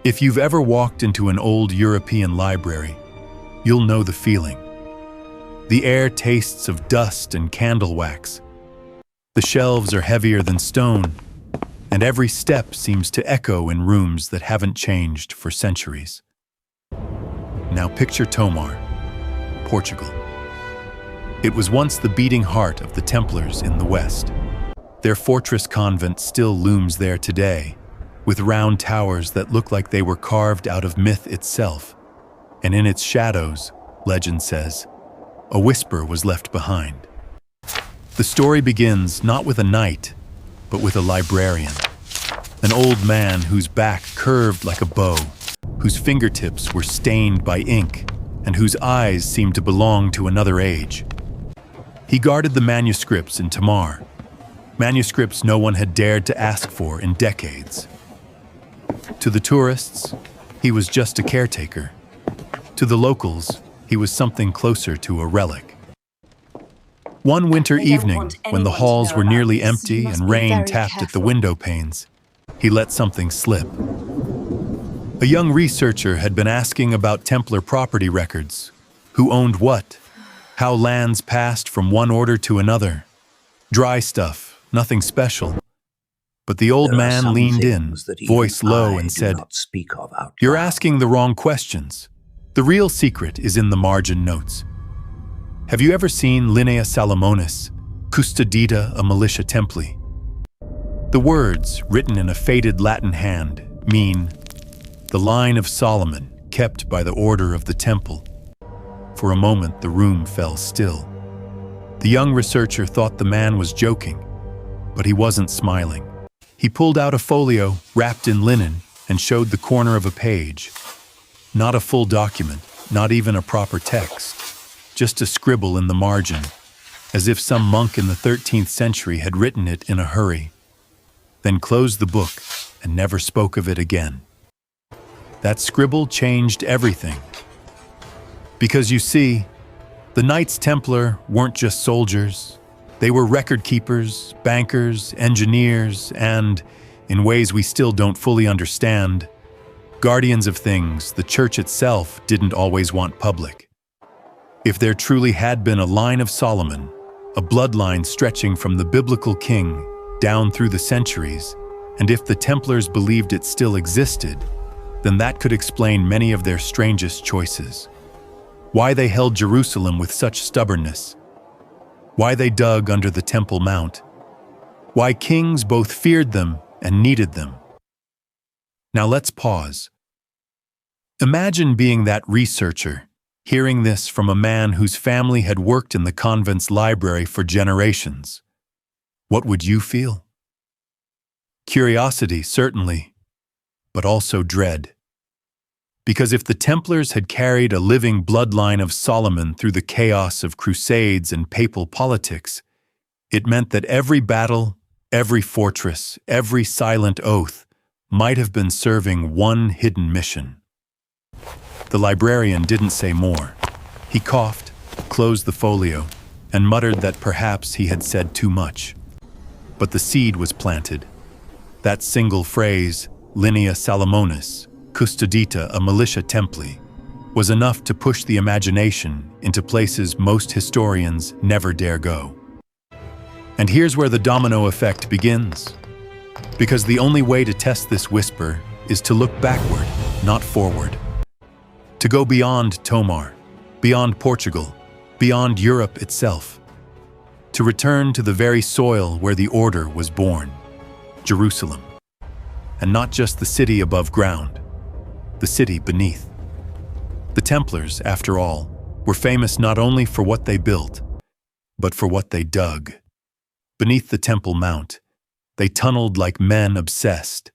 If you've ever walked into an old European library, you'll know the feeling. The air tastes of dust and candle wax. The shelves are heavier than stone, and every step seems to echo in rooms that haven't changed for centuries. Now picture Tomar, Portugal. It was once the beating heart of the Templars in the West. Their fortress convent still looms there today, with round towers that look like they were carved out of myth itself. And in its shadows, legend says, a whisper was left behind. The story begins not with a knight, but with a librarian. An old man whose back curved like a bow, whose fingertips were stained by ink, and whose eyes seemed to belong to another age. He guarded the manuscripts in Tamar, manuscripts no one had dared to ask for in decades. To the tourists, he was just a caretaker. To the locals, he was something closer to a relic. One winter evening, when the halls were nearly empty and rain tapped at the window panes, he let something slip. A young researcher had been asking about Templar property records, who owned what, how lands passed from one order to another. Dry stuff, nothing special. But the old man leaned in, voice low, and said, "You're asking the wrong questions. The real secret is in the margin notes. Have you ever seen Linea Salomonis, Custodita a Militia Templi?" The words, written in a faded Latin hand, mean the line of Solomon kept by the order of the temple. For a moment, the room fell still. The young researcher thought the man was joking, but he wasn't smiling. He pulled out a folio wrapped in linen and showed the corner of a page. Not a full document, not even a proper text, just a scribble in the margin, as if some monk in the 13th century had written it in a hurry, then closed the book and never spoke of it again. That scribble changed everything. Because you see, the Knights Templar weren't just soldiers. They were record keepers, bankers, engineers, and, in ways we still don't fully understand, guardians of things the Church itself didn't always want public. If there truly had been a line of Solomon, a bloodline stretching from the biblical king down through the centuries, and if the Templars believed it still existed, then that could explain many of their strangest choices. Why they held Jerusalem with such stubbornness. Why they dug under the Temple Mount. Why kings both feared them and needed them. Now let's pause. Imagine being that researcher, hearing this from a man whose family had worked in the convent's library for generations. What would you feel? Curiosity, certainly, but also dread. Because if the Templars had carried a living bloodline of Solomon through the chaos of crusades and papal politics, it meant that every battle, every fortress, every silent oath might have been serving one hidden mission. The librarian didn't say more. He coughed, closed the folio, and muttered that perhaps he had said too much. But the seed was planted. That single phrase, Linea Salomonis, Custodita a Militia Templi, was enough to push the imagination into places most historians never dare go. And here's where the domino effect begins. Because the only way to test this whisper is to look backward, not forward. To go beyond Tomar, beyond Portugal, beyond Europe itself. To return to the very soil where the order was born, Jerusalem. And not just the city above ground, the city beneath. The Templars, after all, were famous not only for what they built, but for what they dug. Beneath the Temple Mount, they tunneled like men obsessed.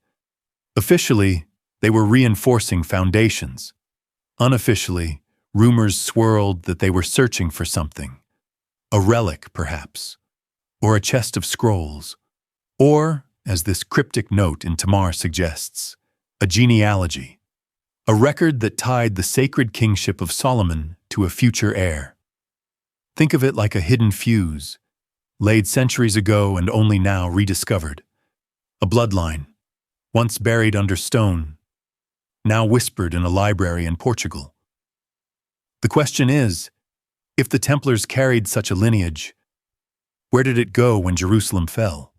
Officially, they were reinforcing foundations. Unofficially, rumors swirled that they were searching for something. A relic, perhaps, or a chest of scrolls, or, as this cryptic note in Tamar suggests, a genealogy. A record that tied the sacred kingship of Solomon to a future heir. Think of it like a hidden fuse, laid centuries ago and only now rediscovered. A bloodline, once buried under stone, now whispered in a library in Portugal. The question is, if the Templars carried such a lineage, where did it go when Jerusalem fell?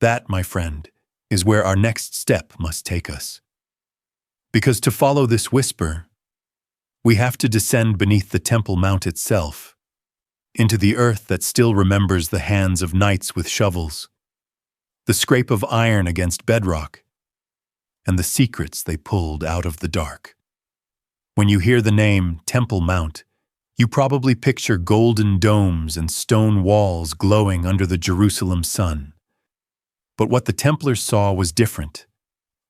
That, my friend, is where our next step must take us. Because to follow this whisper, we have to descend beneath the Temple Mount itself, into the earth that still remembers the hands of knights with shovels, the scrape of iron against bedrock, and the secrets they pulled out of the dark. When you hear the name Temple Mount, you probably picture golden domes and stone walls glowing under the Jerusalem sun. But what the Templars saw was different.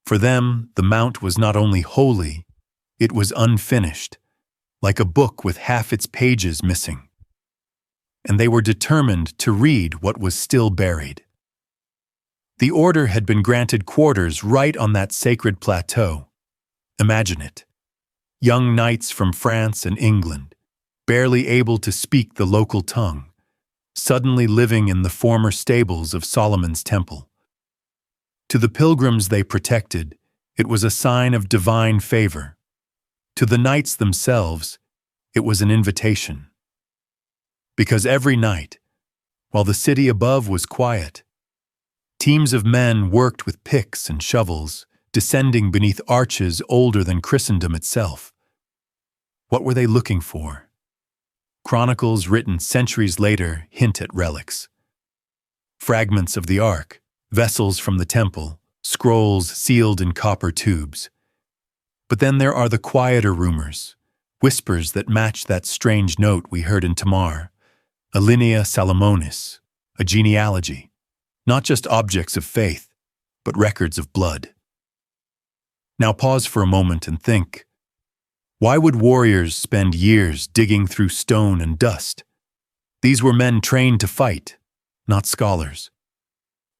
For them, the mount was not only holy, it was unfinished, like a book with half its pages missing. And they were determined to read what was still buried. The order had been granted quarters right on that sacred plateau. Imagine it. Young knights from France and England, barely able to speak the local tongue, suddenly living in the former stables of Solomon's temple. To the pilgrims they protected, it was a sign of divine favor. To the knights themselves, it was an invitation. Because every night, while the city above was quiet, teams of men worked with picks and shovels, descending beneath arches older than Christendom itself. What were they looking for? Chronicles written centuries later hint at relics. Fragments of the Ark, vessels from the temple, scrolls sealed in copper tubes. But then there are the quieter rumors, whispers that match that strange note we heard in Tamar, a linea Salomonis, a genealogy, not just objects of faith, but records of blood. Now pause for a moment and think, why would warriors spend years digging through stone and dust? These were men trained to fight, not scholars.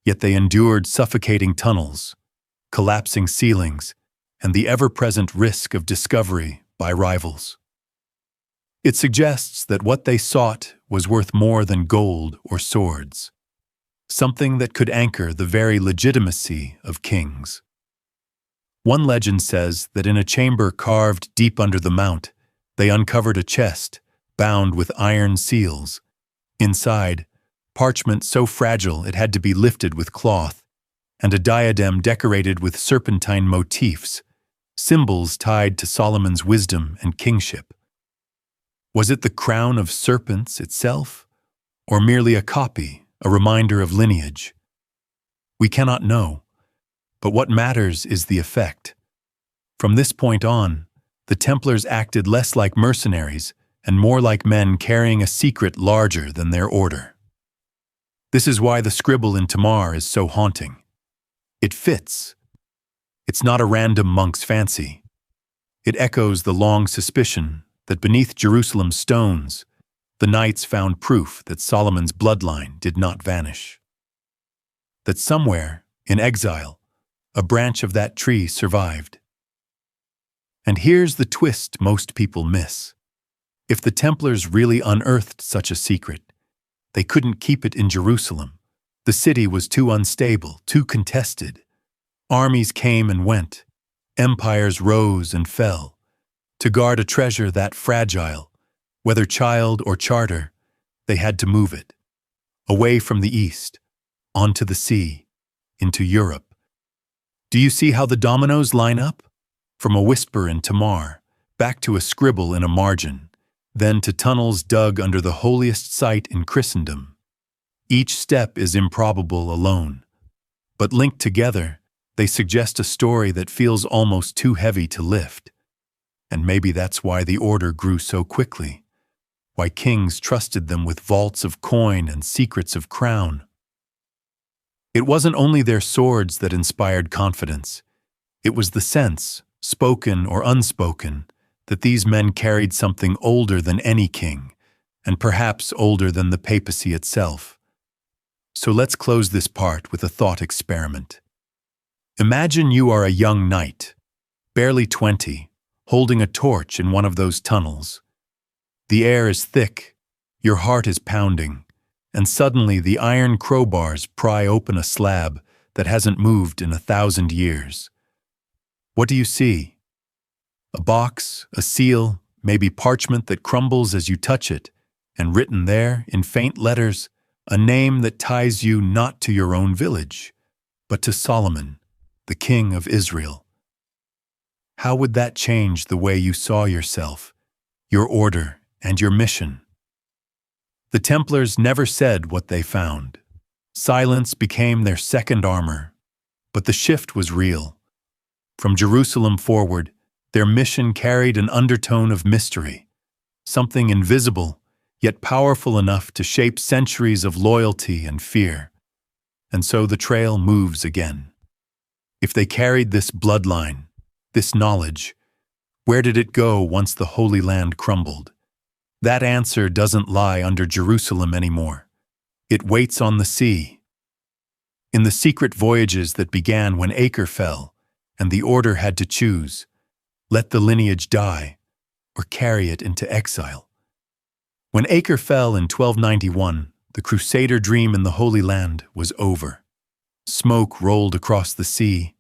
Yet they endured suffocating tunnels, collapsing ceilings, and the ever-present risk of discovery by rivals. It suggests that what they sought was worth more than gold or swords, something that could anchor the very legitimacy of kings. One legend says that in a chamber carved deep under the mount, they uncovered a chest bound with iron seals. Inside, parchment so fragile it had to be lifted with cloth, and a diadem decorated with serpentine motifs, symbols tied to Solomon's wisdom and kingship. Was it the crown of serpents itself, or merely a copy, a reminder of lineage? We cannot know, but what matters is the effect. From this point on, the Templars acted less like mercenaries and more like men carrying a secret larger than their order. This is why the scribble in Tamar is so haunting. It fits. It's not a random monk's fancy. It echoes the long suspicion that beneath Jerusalem's stones, the knights found proof that Solomon's bloodline did not vanish. That somewhere, in exile, a branch of that tree survived. And here's the twist most people miss. If the Templars really unearthed such a secret, they couldn't keep it in Jerusalem. The city was too unstable, too contested. Armies came and went. Empires rose and fell. To guard a treasure that fragile, whether child or charter, they had to move it. Away from the east, onto the sea, into Europe. Do you see how the dominoes line up? From a whisper in Tamar, back to a scribble in a margin, then to tunnels dug under the holiest site in Christendom. Each step is improbable alone, but linked together, they suggest a story that feels almost too heavy to lift. And maybe that's why the order grew so quickly, why kings trusted them with vaults of coin and secrets of crown. It wasn't only their swords that inspired confidence. It was the sense, spoken or unspoken, that these men carried something older than any king, and perhaps older than the papacy itself. So let's close this part with a thought experiment. Imagine you are a young knight, barely 20, holding a torch in one of those tunnels. The air is thick, your heart is pounding, and suddenly the iron crowbars pry open a slab that hasn't moved in 1,000 years. What do you see? A box, a seal, maybe parchment that crumbles as you touch it, and written there, in faint letters, a name that ties you not to your own village, but to Solomon, the king of Israel. How would that change the way you saw yourself, your order, and your mission? The Templars never said what they found. Silence became their second armor, but the shift was real. From Jerusalem forward, their mission carried an undertone of mystery, something invisible, yet powerful enough to shape centuries of loyalty and fear. And so the trail moves again. If they carried this bloodline, this knowledge, where did it go once the Holy Land crumbled? That answer doesn't lie under Jerusalem anymore. It waits on the sea. In the secret voyages that began when Acre fell, and the order had to choose, let the lineage die, or carry it into exile. When Acre fell in 1291, the Crusader dream in the Holy Land was over. Smoke rolled across the sea,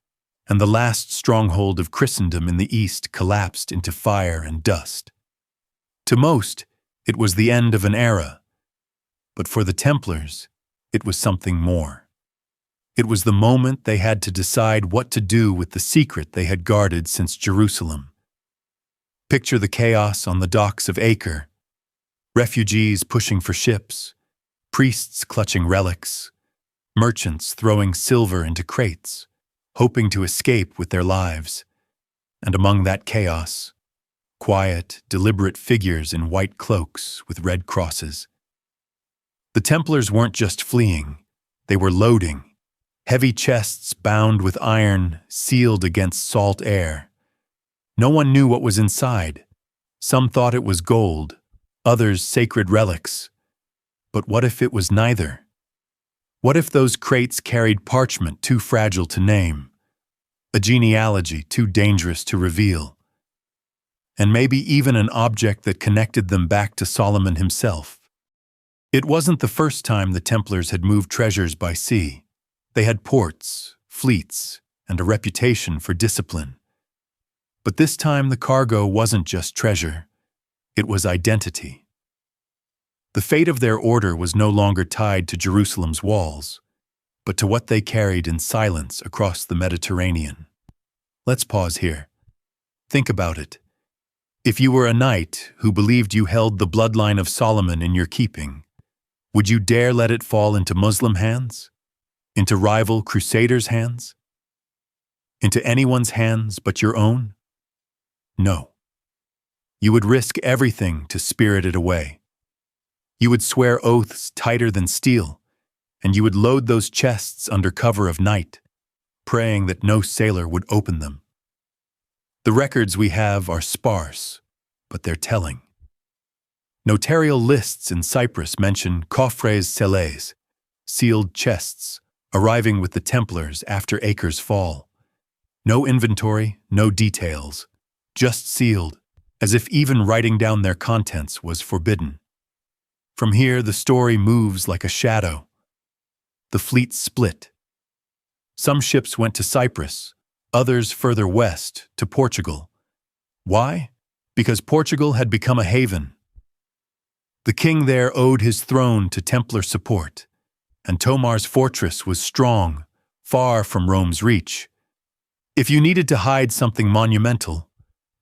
and the last stronghold of Christendom in the East collapsed into fire and dust. To most, it was the end of an era, but for the Templars, it was something more. It was the moment they had to decide what to do with the secret they had guarded since Jerusalem. Picture the chaos on the docks of Acre, refugees pushing for ships, priests clutching relics, merchants throwing silver into crates, hoping to escape with their lives. And among that chaos, quiet, deliberate figures in white cloaks with red crosses. The Templars weren't just fleeing, they were loading. Heavy chests bound with iron, sealed against salt air. No one knew what was inside. Some thought it was gold, others sacred relics. But what if it was neither? What if those crates carried parchment too fragile to name, a genealogy too dangerous to reveal, and maybe even an object that connected them back to Solomon himself? It wasn't the first time the Templars had moved treasures by sea. They had ports, fleets, and a reputation for discipline. But this time the cargo wasn't just treasure, it was identity. The fate of their order was no longer tied to Jerusalem's walls, but to what they carried in silence across the Mediterranean. Let's pause here. Think about it. If you were a knight who believed you held the bloodline of Solomon in your keeping, would you dare let it fall into Muslim hands? Into rival crusaders' hands? Into anyone's hands but your own? No. You would risk everything to spirit it away. You would swear oaths tighter than steel, and you would load those chests under cover of night, praying that no sailor would open them. The records we have are sparse, but they're telling. Notarial lists in Cyprus mention coffres scellés, sealed chests, arriving with the Templars after Acre's fall. No inventory, no details, just sealed, as if even writing down their contents was forbidden. From here, the story moves like a shadow. The fleet split. Some ships went to Cyprus, others further west, to Portugal. Why? Because Portugal had become a haven. The king there owed his throne to Templar support, and Tomar's fortress was strong, far from Rome's reach. If you needed to hide something monumental,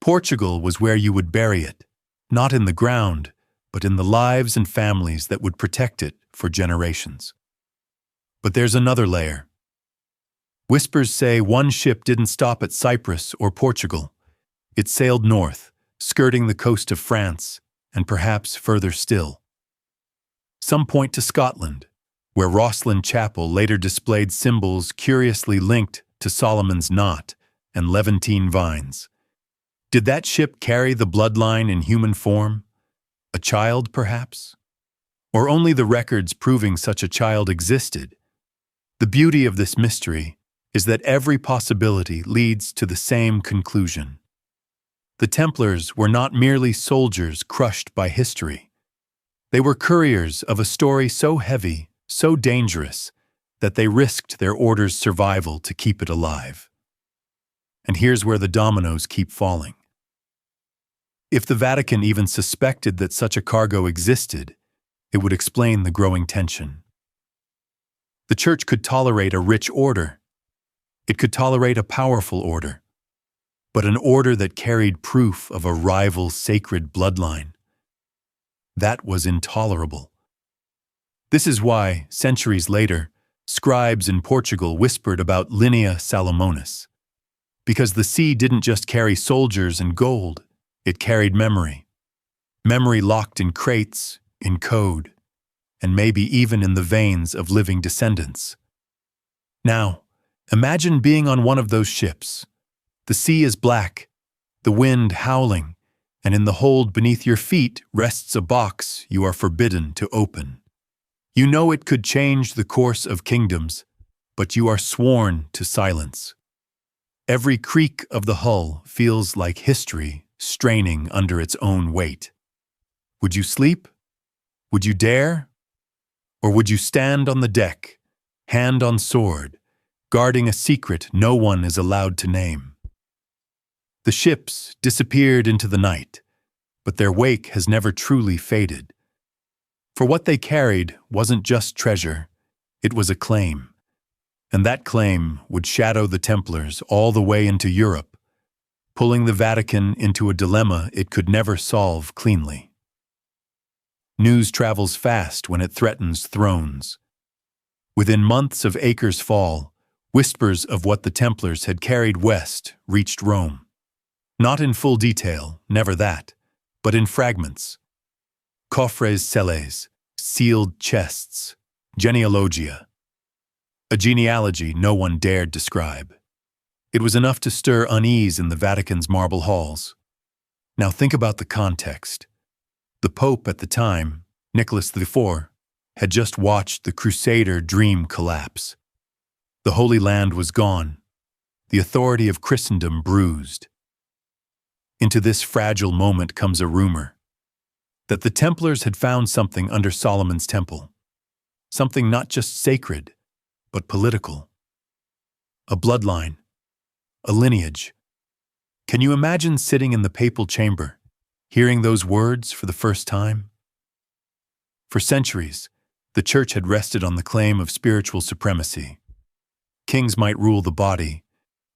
Portugal was where you would bury it, not in the ground, but in the lives and families that would protect it for generations. But there's another layer. Whispers say one ship didn't stop at Cyprus or Portugal. It sailed north, skirting the coast of France, and perhaps further still. Some point to Scotland, where Rosslyn Chapel later displayed symbols curiously linked to Solomon's knot and Levantine vines. Did that ship carry the bloodline in human form? A child, perhaps? Or only the records proving such a child existed? The beauty of this mystery is that every possibility leads to the same conclusion. The Templars were not merely soldiers crushed by history. They were couriers of a story so heavy, so dangerous, that they risked their order's survival to keep it alive. And here's where the dominoes keep falling. If the Vatican even suspected that such a cargo existed, it would explain the growing tension. The Church could tolerate a rich order. It could tolerate a powerful order. But an order that carried proof of a rival sacred bloodline, that was intolerable. This is why, centuries later, scribes in Portugal whispered about Linea Salomonis. Because the sea didn't just carry soldiers and gold, it carried memory. Memory locked in crates, in code, and maybe even in the veins of living descendants. Now, imagine being on one of those ships. The sea is black, the wind howling, and in the hold beneath your feet rests a box you are forbidden to open. You know it could change the course of kingdoms, but you are sworn to silence. Every creak of the hull feels like history straining under its own weight. Would you sleep? Would you dare? Or would you stand on the deck, hand on sword, guarding a secret no one is allowed to name? The ships disappeared into the night, but their wake has never truly faded. For what they carried wasn't just treasure, it was a claim. And that claim would shadow the Templars all the way into Europe, pulling the Vatican into a dilemma it could never solve cleanly. News travels fast when it threatens thrones. Within months of Acre's fall, whispers of what the Templars had carried west reached Rome. Not in full detail, never that, but in fragments. Coffres celles, sealed chests, genealogia. A genealogy no one dared describe. It was enough to stir unease in the Vatican's marble halls. Now think about the context. The Pope at the time, Nicholas IV, had just watched the Crusader dream collapse. The Holy Land was gone, the authority of Christendom bruised. Into this fragile moment comes a rumor that the Templars had found something under Solomon's temple, something not just sacred, but political. A bloodline, a lineage. Can you imagine sitting in the papal chamber, hearing those words for the first time? For centuries, the Church had rested on the claim of spiritual supremacy. Kings might rule the body,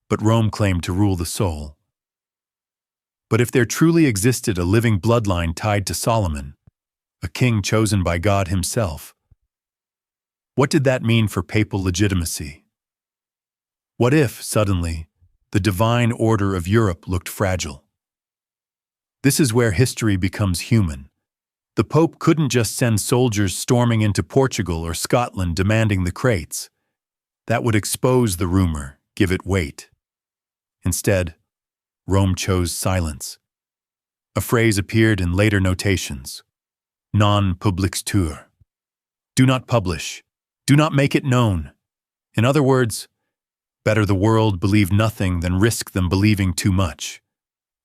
but Rome claimed to rule the soul. But if there truly existed a living bloodline tied to Solomon, a king chosen by God himself, what did that mean for papal legitimacy? What if, suddenly, the divine order of Europe looked fragile? This is where history becomes human. The Pope couldn't just send soldiers storming into Portugal or Scotland demanding the crates. That would expose the rumor, give it weight. Instead, Rome chose silence. A phrase appeared in later notations. Non publiciter. Do not publish. Do not make it known. In other words, better the world believe nothing than risk them believing too much.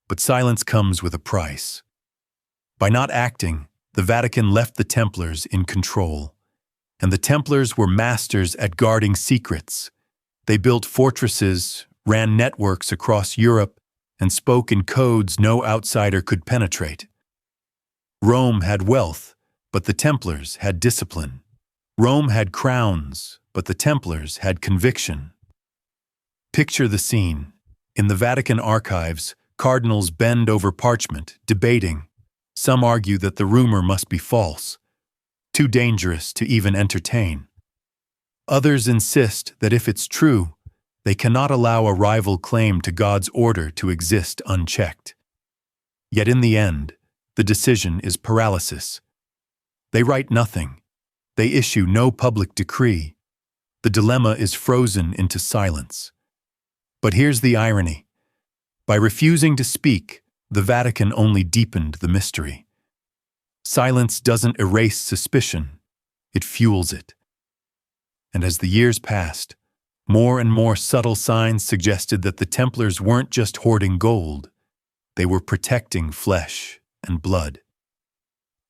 But silence comes with a price. By not acting, the Vatican left the Templars in control. And the Templars were masters at guarding secrets. They built fortresses, ran networks across Europe, and spoke in codes no outsider could penetrate. Rome had wealth, but the Templars had discipline. Rome had crowns, but the Templars had conviction. Picture the scene. In the Vatican archives, cardinals bend over parchment, debating. Some argue that the rumor must be false, too dangerous to even entertain. Others insist that if it's true, they cannot allow a rival claim to God's order to exist unchecked. Yet in the end, the decision is paralysis. They write nothing. They issue no public decree. The dilemma is frozen into silence. But here's the irony. By refusing to speak, the Vatican only deepened the mystery. Silence doesn't erase suspicion, it fuels it. And as the years passed, more and more subtle signs suggested that the Templars weren't just hoarding gold, they were protecting flesh and blood.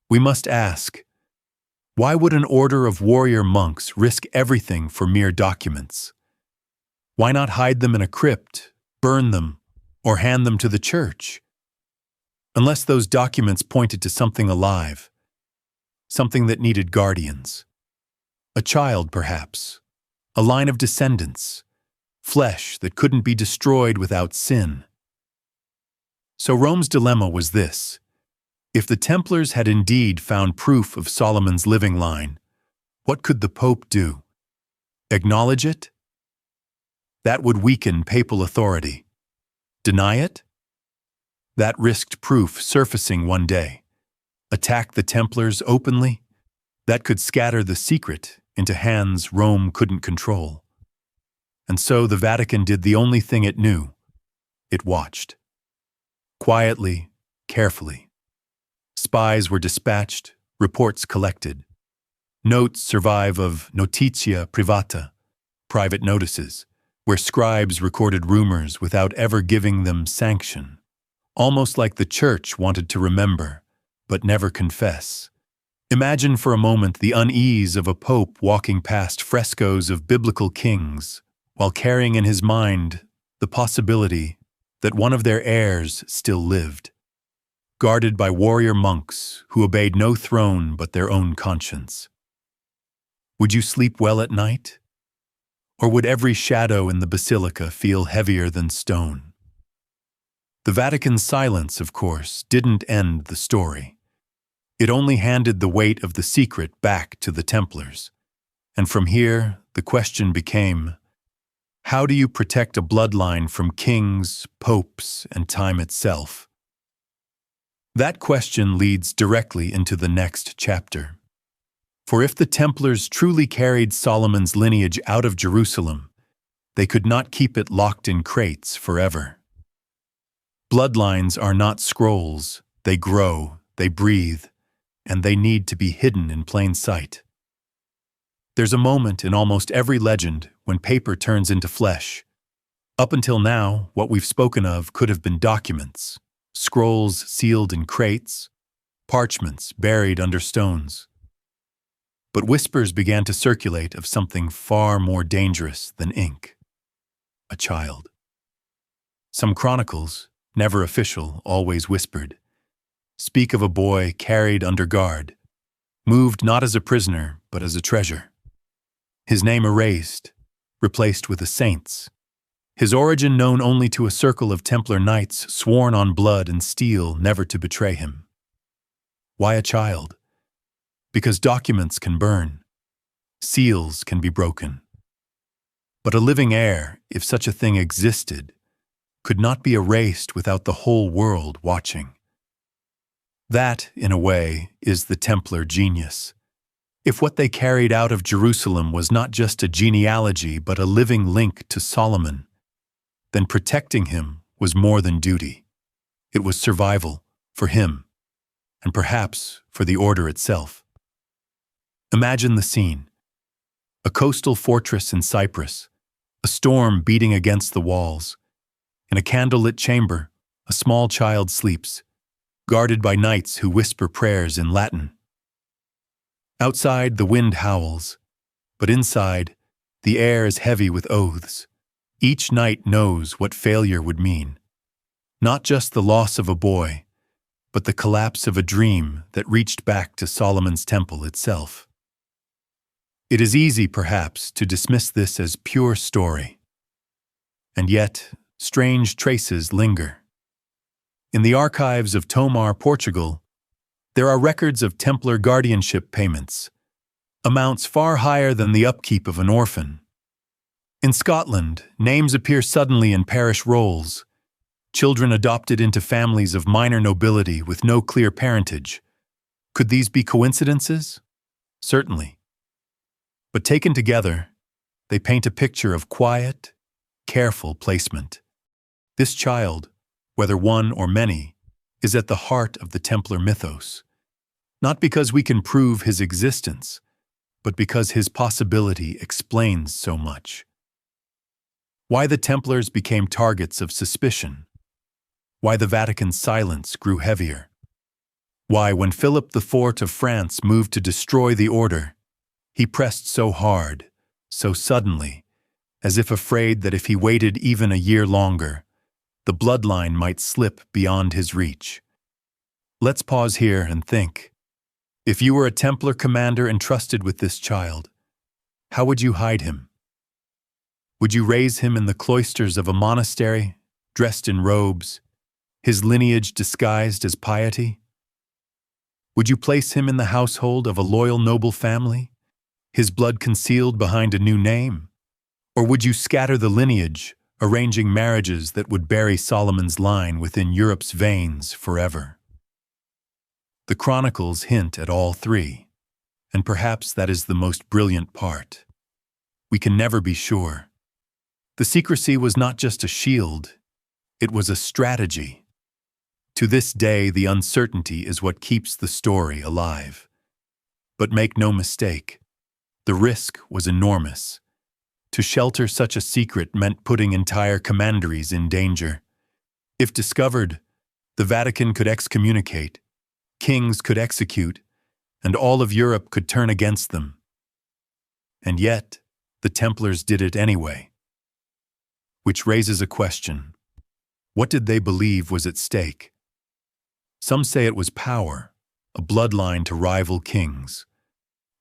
We must ask, why would an order of warrior monks risk everything for mere documents? Why not hide them in a crypt, burn them, or hand them to the church. Unless those documents pointed to something alive, something that needed guardians. A child, perhaps, a line of descendants, flesh that couldn't be destroyed without sin. So Rome's dilemma was this: if the Templars had indeed found proof of Solomon's living line, what could the Pope do? Acknowledge it? That would weaken papal authority. Deny it? That risked proof surfacing one day. Attack the Templars openly? That could scatter the secret into hands Rome couldn't control. And so the Vatican did the only thing it knew. It watched. Quietly, carefully. Spies were dispatched, reports collected. Notes survive of notitia privata, private notices, where scribes recorded rumors without ever giving them sanction, almost like the Church wanted to remember, but never confess. Imagine for a moment the unease of a pope walking past frescoes of biblical kings, while carrying in his mind the possibility that one of their heirs still lived, guarded by warrior monks who obeyed no throne but their own conscience. Would you sleep well at night? Or would every shadow in the basilica feel heavier than stone? The Vatican's silence, of course, didn't end the story. It only handed the weight of the secret back to the Templars. And from here, the question became, how do you protect a bloodline from kings, popes, and time itself? That question leads directly into the next chapter. For if the Templars truly carried Solomon's lineage out of Jerusalem, they could not keep it locked in crates forever. Bloodlines are not scrolls. They grow, they breathe, and they need to be hidden in plain sight. There's a moment in almost every legend when paper turns into flesh. Up until now, what we've spoken of could have been documents, scrolls sealed in crates, parchments buried under stones. But whispers began to circulate of something far more dangerous than ink: a child. Some chronicles, never official, always whispered, speak of a boy carried under guard, moved not as a prisoner but as a treasure. His name erased, replaced with a saint's. His origin known only to a circle of Templar knights sworn on blood and steel never to betray him. Why a child? Because documents can burn, seals can be broken. But a living heir, if such a thing existed, could not be erased without the whole world watching. That, in a way, is the Templar genius. If what they carried out of Jerusalem was not just a genealogy but a living link to Solomon, then protecting him was more than duty. It was survival for him, and perhaps for the order itself. Imagine the scene: a coastal fortress in Cyprus, a storm beating against the walls. In a candlelit chamber, a small child sleeps, guarded by knights who whisper prayers in Latin. Outside, the wind howls, but inside, the air is heavy with oaths. Each knight knows what failure would mean. Not just the loss of a boy, but the collapse of a dream that reached back to Solomon's temple itself. It is easy, perhaps, to dismiss this as pure story. And yet, strange traces linger. In the archives of Tomar, Portugal, there are records of Templar guardianship payments, amounts far higher than the upkeep of an orphan. In Scotland, names appear suddenly in parish rolls, children adopted into families of minor nobility with no clear parentage. Could these be coincidences? Certainly. But taken together, they paint a picture of quiet, careful placement. This child, whether one or many, is at the heart of the Templar mythos, not because we can prove his existence, but because his possibility explains so much. Why the Templars became targets of suspicion. Why the Vatican's silence grew heavier. Why, when Philip IV of France moved to destroy the order, he pressed so hard, so suddenly, as if afraid that if he waited even a year longer, the bloodline might slip beyond his reach. Let's pause here and think. If you were a Templar commander entrusted with this child, how would you hide him? Would you raise him in the cloisters of a monastery, dressed in robes, his lineage disguised as piety? Would you place him in the household of a loyal noble family, his blood concealed behind a new name? Or would you scatter the lineage, arranging marriages that would bury Solomon's line within Europe's veins forever? The chronicles hint at all three, and perhaps that is the most brilliant part. We can never be sure. The secrecy was not just a shield, it was a strategy. To this day, the uncertainty is what keeps the story alive. But make no mistake, the risk was enormous. To shelter such a secret meant putting entire commanderies in danger. If discovered, the Vatican could excommunicate, kings could execute, and all of Europe could turn against them. And yet, the Templars did it anyway. Which raises a question. What did they believe was at stake? Some say it was power, a bloodline to rival kings.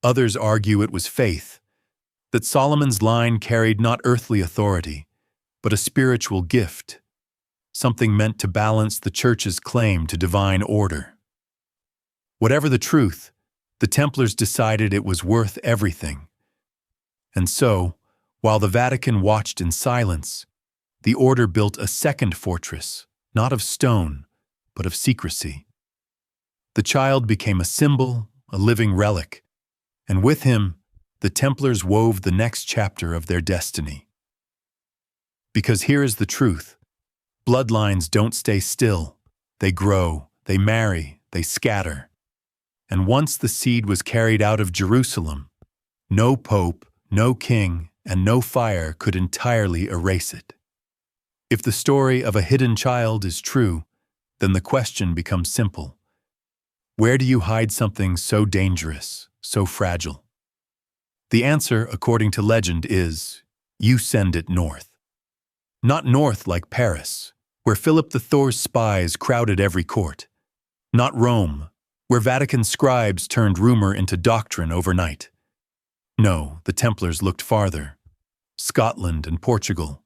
Others argue it was faith, that Solomon's line carried not earthly authority, but a spiritual gift, something meant to balance the Church's claim to divine order. Whatever the truth, the Templars decided it was worth everything. And so, while the Vatican watched in silence, the order built a second fortress, not of stone, but of secrecy. The child became a symbol, a living relic, and with him, the Templars wove the next chapter of their destiny. Because here is the truth. Bloodlines don't stay still. They grow, they marry, they scatter. And once the seed was carried out of Jerusalem, no pope, no king, and no fire could entirely erase it. If the story of a hidden child is true, then the question becomes simple. Where do you hide something so dangerous, so fragile? The answer, according to legend, is you send it north. Not north like Paris, where Philip the Thor's spies crowded every court. Not Rome, where Vatican scribes turned rumor into doctrine overnight. No, the Templars looked farther. Scotland and Portugal.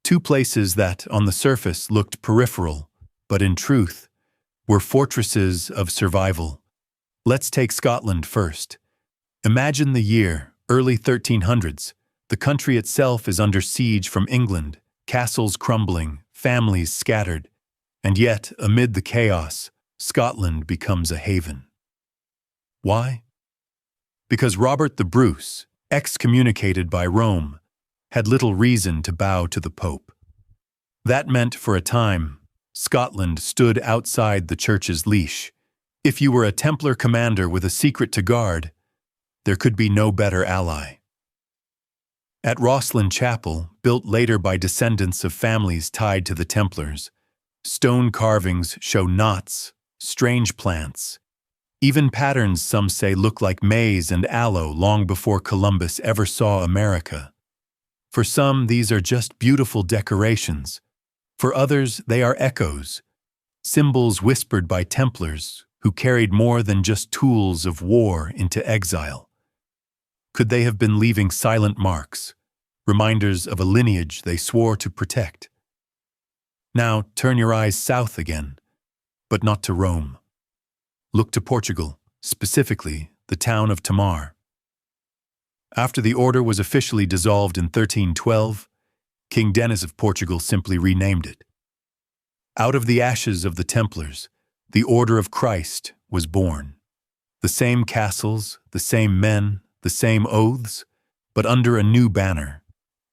Two places that, on the surface, looked peripheral, but in truth, were fortresses of survival. Let's take Scotland first. Imagine the year, early 1300s. The country itself is under siege from England, castles crumbling, families scattered. And yet, amid the chaos, Scotland becomes a haven. Why? Because Robert the Bruce, excommunicated by Rome, had little reason to bow to the Pope. That meant, for a time, Scotland stood outside the Church's leash. If you were a Templar commander with a secret to guard, there could be no better ally. At Rosslyn Chapel, built later by descendants of families tied to the Templars, stone carvings show knots, strange plants, even patterns some say look like maize and aloe long before Columbus ever saw America. For some, these are just beautiful decorations. For others, they are echoes, symbols whispered by Templars who carried more than just tools of war into exile. Could they have been leaving silent marks, reminders of a lineage they swore to protect? Now turn your eyes south again, but not to Rome. Look to Portugal, specifically the town of Tamar. After the order was officially dissolved in 1312, King Denis of Portugal simply renamed it. Out of the ashes of the Templars, the Order of Christ was born. The same castles, the same men, the same oaths, but under a new banner.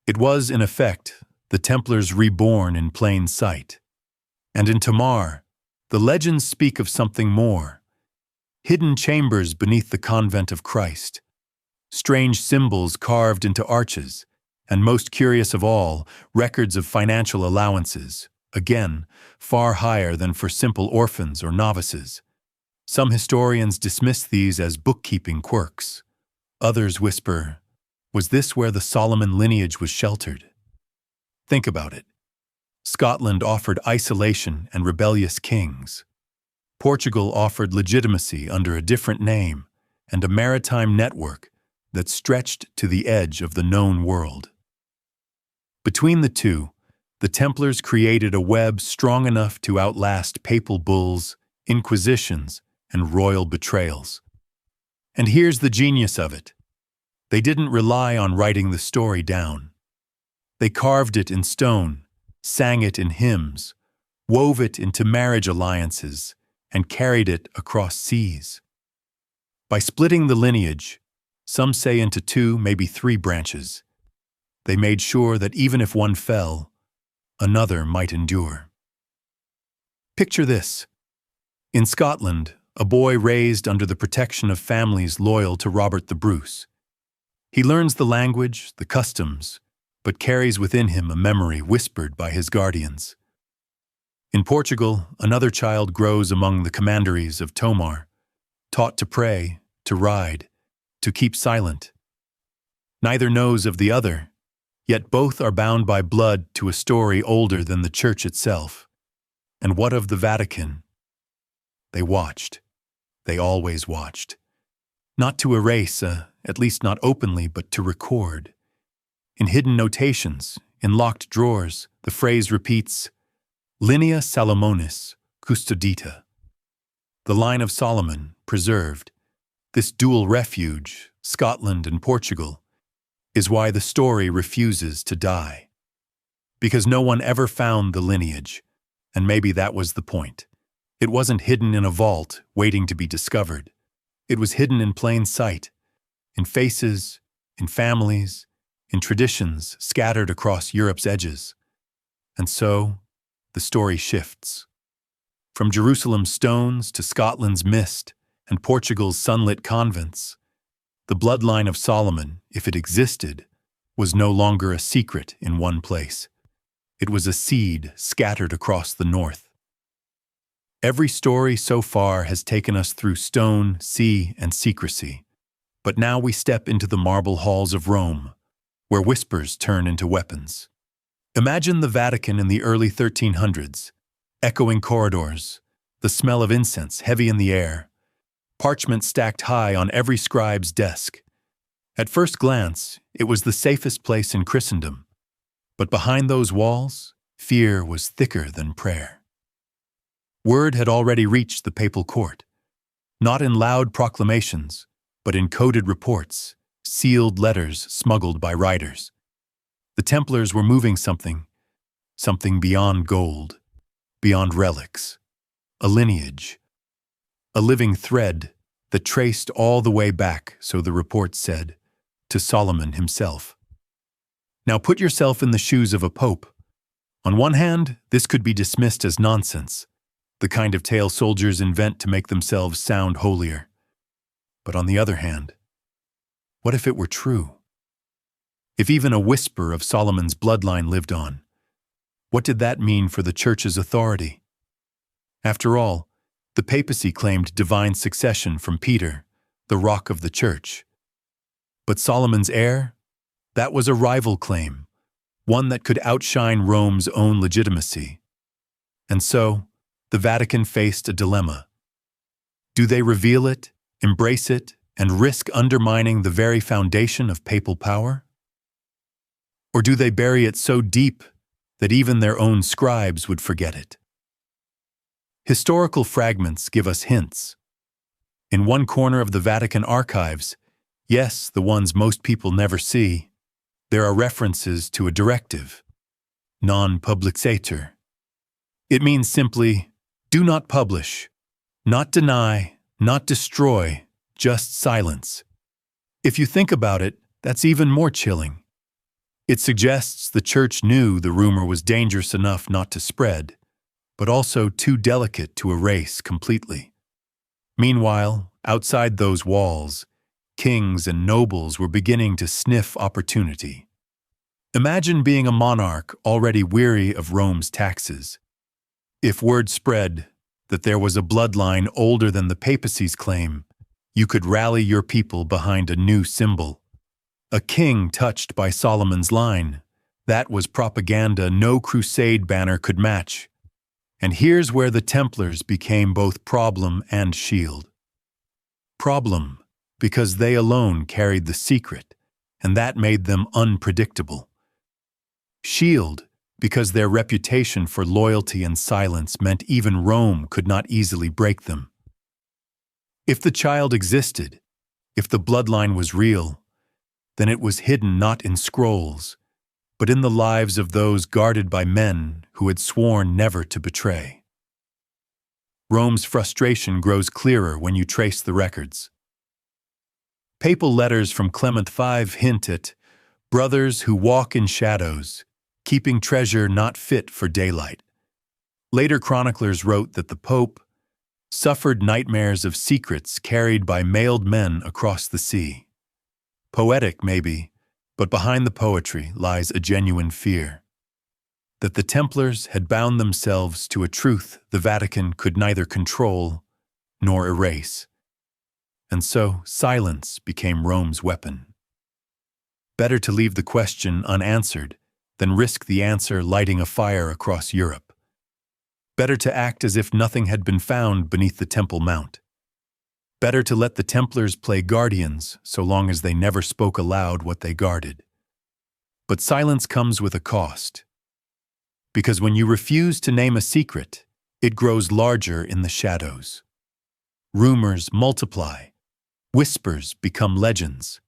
It was, in effect, the Templars reborn in plain sight. And in Tamar, the legends speak of something more. Hidden chambers beneath the convent of Christ, strange symbols carved into arches, and most curious of all, records of financial allowances, again, far higher than for simple orphans or novices. Some historians dismiss these as bookkeeping quirks. Others whisper, was this where the Solomon lineage was sheltered? Think about it. Scotland offered isolation and rebellious kings. Portugal offered legitimacy under a different name and a maritime network that stretched to the edge of the known world. Between the two, the Templars created a web strong enough to outlast papal bulls, inquisitions, and royal betrayals. And here's the genius of it. They didn't rely on writing the story down. They carved it in stone, sang it in hymns, wove it into marriage alliances, and carried it across seas. By splitting the lineage, some say into 2, maybe 3 branches, they made sure that even if one fell, another might endure. Picture this. In Scotland, a boy raised under the protection of families loyal to Robert the Bruce. He learns the language, the customs, but carries within him a memory whispered by his guardians. In Portugal, another child grows among the commanderies of Tomar, taught to pray, to ride, to keep silent. Neither knows of the other, yet both are bound by blood to a story older than the Church itself. And what of the Vatican? They watched. They always watched. Not to erase, at least not openly, but to record. In hidden notations, in locked drawers, the phrase repeats, Linea Salomonis custodita. The line of Solomon, preserved. This dual refuge, Scotland and Portugal, is why the story refuses to die. Because no one ever found the lineage, and maybe that was the point. It wasn't hidden in a vault, waiting to be discovered. It was hidden in plain sight, in faces, in families, in traditions scattered across Europe's edges. And so, the story shifts. From Jerusalem's stones to Scotland's mist and Portugal's sunlit convents, the bloodline of Solomon, if it existed, was no longer a secret in one place. It was a seed scattered across the north. Every story so far has taken us through stone, sea, and secrecy. But now we step into the marble halls of Rome, where whispers turn into weapons. Imagine the Vatican in the early 1300s, echoing corridors, the smell of incense heavy in the air, parchment stacked high on every scribe's desk. At first glance, it was the safest place in Christendom. But behind those walls, fear was thicker than prayer. Word had already reached the papal court, not in loud proclamations, but in coded reports, sealed letters smuggled by writers. The Templars were moving something beyond gold, beyond relics, a lineage, a living thread that traced all the way back, so the report said, to Solomon himself. Now put yourself in the shoes of a pope. On one hand, this could be dismissed as nonsense, the kind of tale soldiers invent to make themselves sound holier. But on the other hand, what if it were true? If even a whisper of Solomon's bloodline lived on, what did that mean for the Church's authority? After all, the papacy claimed divine succession from Peter, the rock of the Church. But Solomon's heir? That was a rival claim, one that could outshine Rome's own legitimacy. And so, the Vatican faced a dilemma. Do they reveal it, embrace it, and risk undermining the very foundation of papal power? Or do they bury it so deep that even their own scribes would forget it? Historical fragments give us hints. In one corner of the Vatican archives, yes, the ones most people never see, there are references to a directive, non publicator. It means simply, do not publish, not deny, not destroy, just silence. If you think about it, that's even more chilling. It suggests the Church knew the rumor was dangerous enough not to spread, but also too delicate to erase completely. Meanwhile, outside those walls, kings and nobles were beginning to sniff opportunity. Imagine being a monarch already weary of Rome's taxes. If word spread that there was a bloodline older than the papacy's claim, you could rally your people behind a new symbol. A king touched by Solomon's line, That was propaganda no crusade banner could match. And here's where the Templars became both problem and shield. Problem, because they alone carried the secret, and that made them unpredictable. Shield, because their reputation for loyalty and silence meant even Rome could not easily break them. If the child existed, if the bloodline was real, then it was hidden not in scrolls, but in the lives of those guarded by men who had sworn never to betray. Rome's frustration grows clearer when you trace the records. Papal letters from Clement V hint at brothers who walk in shadows, keeping treasure not fit for daylight. Later chroniclers wrote that the Pope suffered nightmares of secrets carried by mailed men across the sea. Poetic, maybe, but behind the poetry lies a genuine fear. That the Templars had bound themselves to a truth the Vatican could neither control nor erase. And so silence became Rome's weapon. Better to leave the question unanswered than risk the answer lighting a fire across Europe. Better to act as if nothing had been found beneath the Temple Mount. Better to let the Templars play guardians so long as they never spoke aloud what they guarded. But silence comes with a cost. Because when you refuse to name a secret, it grows larger in the shadows. Rumors multiply, whispers become legends,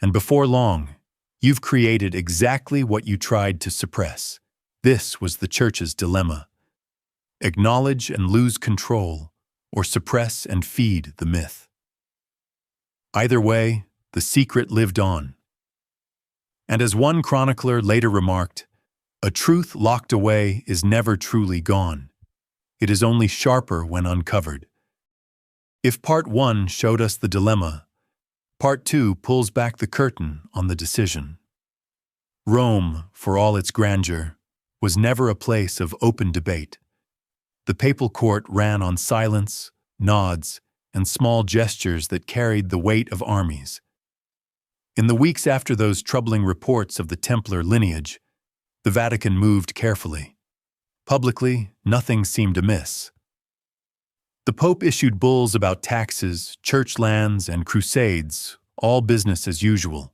and before long, you've created exactly what you tried to suppress. This was the Church's dilemma. Acknowledge and lose control, or suppress and feed the myth. Either way, the secret lived on. And as one chronicler later remarked, a truth locked away is never truly gone. It is only sharper when uncovered. If Part 1 showed us the dilemma, Part 2 pulls back the curtain on the decision. Rome, for all its grandeur, was never a place of open debate. The papal court ran on silence, nods, and small gestures that carried the weight of armies. In the weeks after those troubling reports of the Templar lineage, the Vatican moved carefully. Publicly, nothing seemed amiss. The Pope issued bulls about taxes, church lands, and crusades, all business as usual.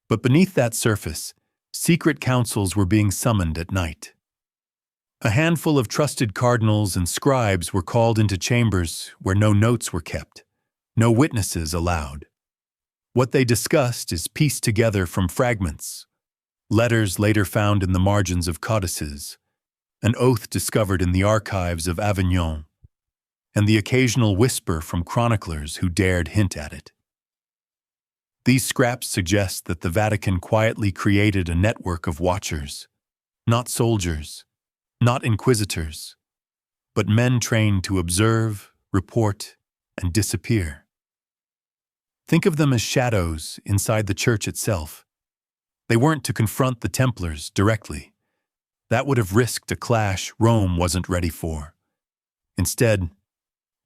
But beneath that surface, secret councils were being summoned at night. A handful of trusted cardinals and scribes were called into chambers where no notes were kept, no witnesses allowed. What they discussed is pieced together from fragments, letters later found in the margins of codices, an oath discovered in the archives of Avignon, and the occasional whisper from chroniclers who dared hint at it. These scraps suggest that the Vatican quietly created a network of watchers, not soldiers, not inquisitors, but men trained to observe, report, and disappear. Think of them as shadows inside the church itself. They weren't to confront the Templars directly. That would have risked a clash Rome wasn't ready for. Instead,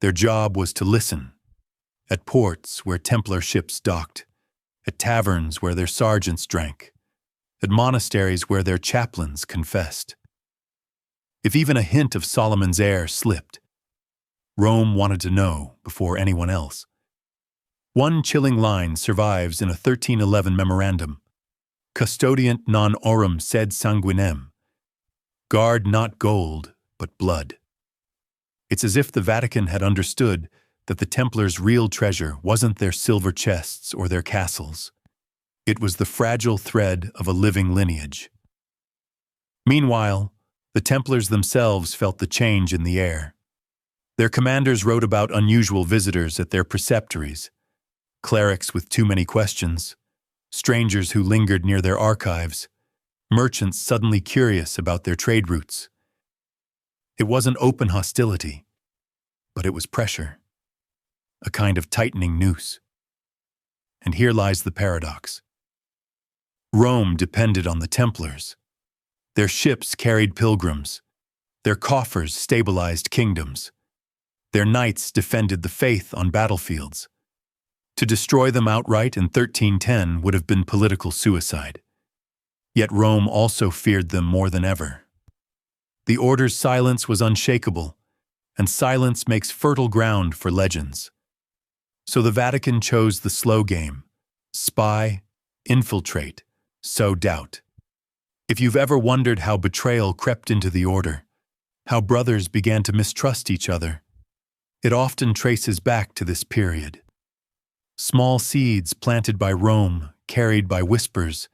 their job was to listen, at ports where Templar ships docked, at taverns where their sergeants drank, at monasteries where their chaplains confessed. If even a hint of Solomon's heir slipped, Rome wanted to know before anyone else. One chilling line survives in a 1311 memorandum. Custodiant non aurum sed sanguinem. Guard not gold, but blood. It's as if the Vatican had understood that the Templars' real treasure wasn't their silver chests or their castles. It was the fragile thread of a living lineage. Meanwhile, the Templars themselves felt the change in the air. Their commanders wrote about unusual visitors at their preceptories, clerics with too many questions, strangers who lingered near their archives, merchants suddenly curious about their trade routes. It wasn't open hostility, but it was pressure, a kind of tightening noose. And here lies the paradox. Rome depended on the Templars. Their ships carried pilgrims. Their coffers stabilized kingdoms. Their knights defended the faith on battlefields. To destroy them outright in 1310 would have been political suicide. Yet Rome also feared them more than ever. The order's silence was unshakable, and silence makes fertile ground for legends. So the Vatican chose the slow game: spy, infiltrate, sow doubt. If you've ever wondered how betrayal crept into the order, how brothers began to mistrust each other, it often traces back to this period. Small seeds planted by Rome, carried by whispers.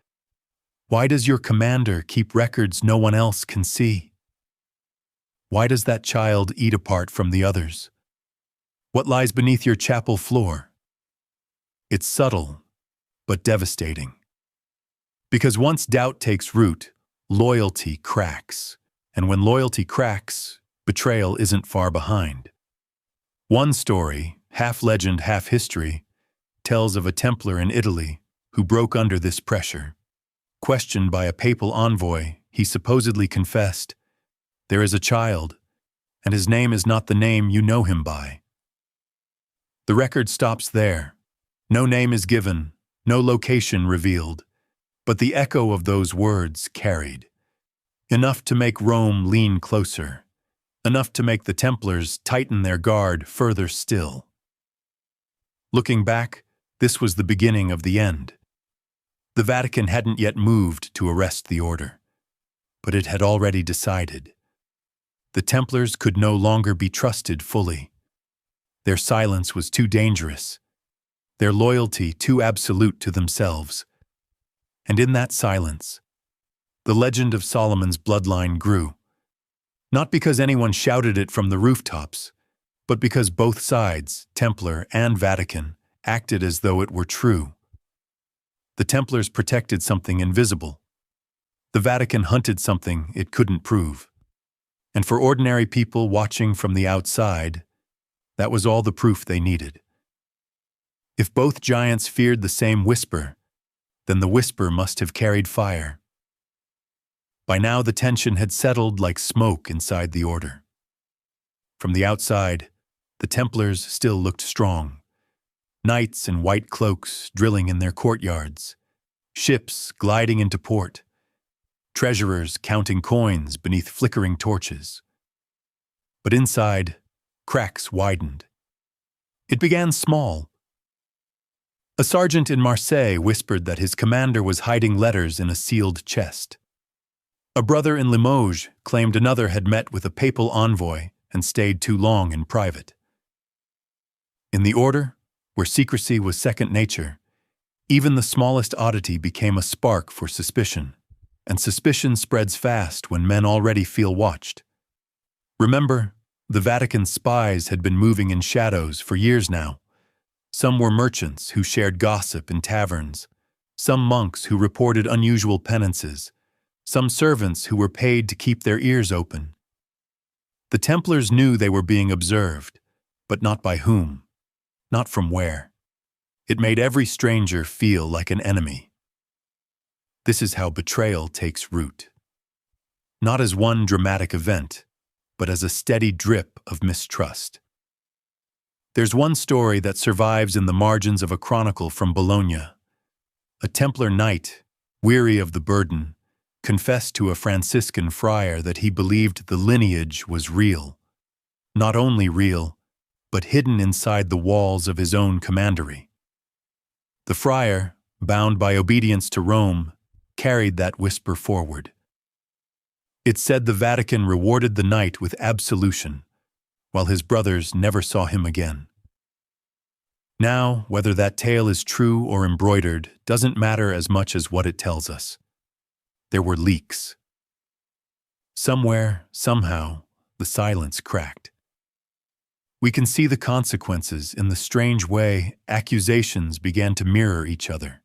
Why does your commander keep records no one else can see? Why does that child eat apart from the others? What lies beneath your chapel floor? It's subtle, but devastating. Because once doubt takes root, loyalty cracks. And when loyalty cracks, betrayal isn't far behind. One story, half legend, half history, tells of a Templar in Italy who broke under this pressure. Questioned by a papal envoy, he supposedly confessed, "There is a child, and his name is not the name you know him by." The record stops there. No name is given, no location revealed, but the echo of those words carried. Enough to make Rome lean closer, enough to make the Templars tighten their guard further still. Looking back, this was the beginning of the end. The Vatican hadn't yet moved to arrest the order, but it had already decided. The Templars could no longer be trusted fully. Their silence was too dangerous, their loyalty too absolute to themselves. And in that silence, the legend of Solomon's bloodline grew. Not because anyone shouted it from the rooftops, but because both sides, Templar and Vatican, acted as though it were true. The Templars protected something invisible. The Vatican hunted something it couldn't prove. And for ordinary people watching from the outside, that was all the proof they needed. If both giants feared the same whisper, then the whisper must have carried fire. By now the tension had settled like smoke inside the order. From the outside, the Templars still looked strong. Knights in white cloaks drilling in their courtyards, ships gliding into port, treasurers counting coins beneath flickering torches. But inside, cracks widened. It began small. A sergeant in Marseille whispered that his commander was hiding letters in a sealed chest. A brother in Limoges claimed another had met with a papal envoy and stayed too long in private. In the order, where secrecy was second nature, even the smallest oddity became a spark for suspicion, and suspicion spreads fast when men already feel watched. Remember, the Vatican spies had been moving in shadows for years now. Some were merchants who shared gossip in taverns, some monks who reported unusual penances, some servants who were paid to keep their ears open. The Templars knew they were being observed, but not by whom, not from where. It made every stranger feel like an enemy. This is how betrayal takes root. Not as one dramatic event, but as a steady drip of mistrust. There's one story that survives in the margins of a chronicle from Bologna. A Templar knight, weary of the burden, confessed to a Franciscan friar that he believed the lineage was real. Not only real, but hidden inside the walls of his own commandery. The friar, bound by obedience to Rome, carried that whisper forward. It said the Vatican rewarded the knight with absolution, while his brothers never saw him again. Now, whether that tale is true or embroidered doesn't matter as much as what it tells us. There were leaks. Somewhere, somehow, the silence cracked. We can see the consequences in the strange way accusations began to mirror each other.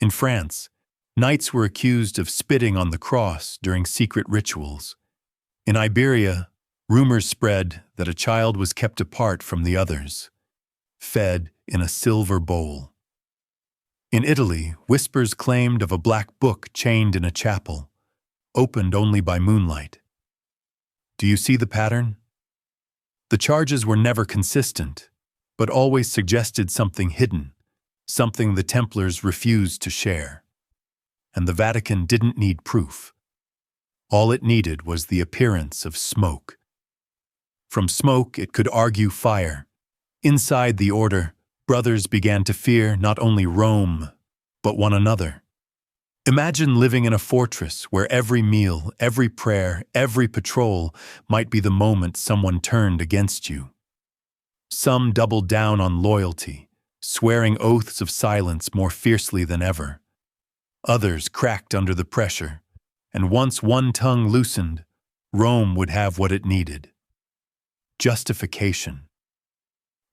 In France, knights were accused of spitting on the cross during secret rituals. In Iberia, rumors spread that a child was kept apart from the others, fed in a silver bowl. In Italy, whispers claimed of a black book chained in a chapel, opened only by moonlight. Do you see the pattern? The charges were never consistent, but always suggested something hidden, something the Templars refused to share. and the Vatican didn't need proof. All it needed was the appearance of smoke. From smoke, it could argue fire. Inside the order, brothers began to fear not only Rome, but one another. Imagine living in a fortress where every meal, every prayer, every patrol might be the moment someone turned against you. Some doubled down on loyalty, swearing oaths of silence more fiercely than ever. Others cracked under the pressure, and once one tongue loosened, Rome would have what it needed: justification.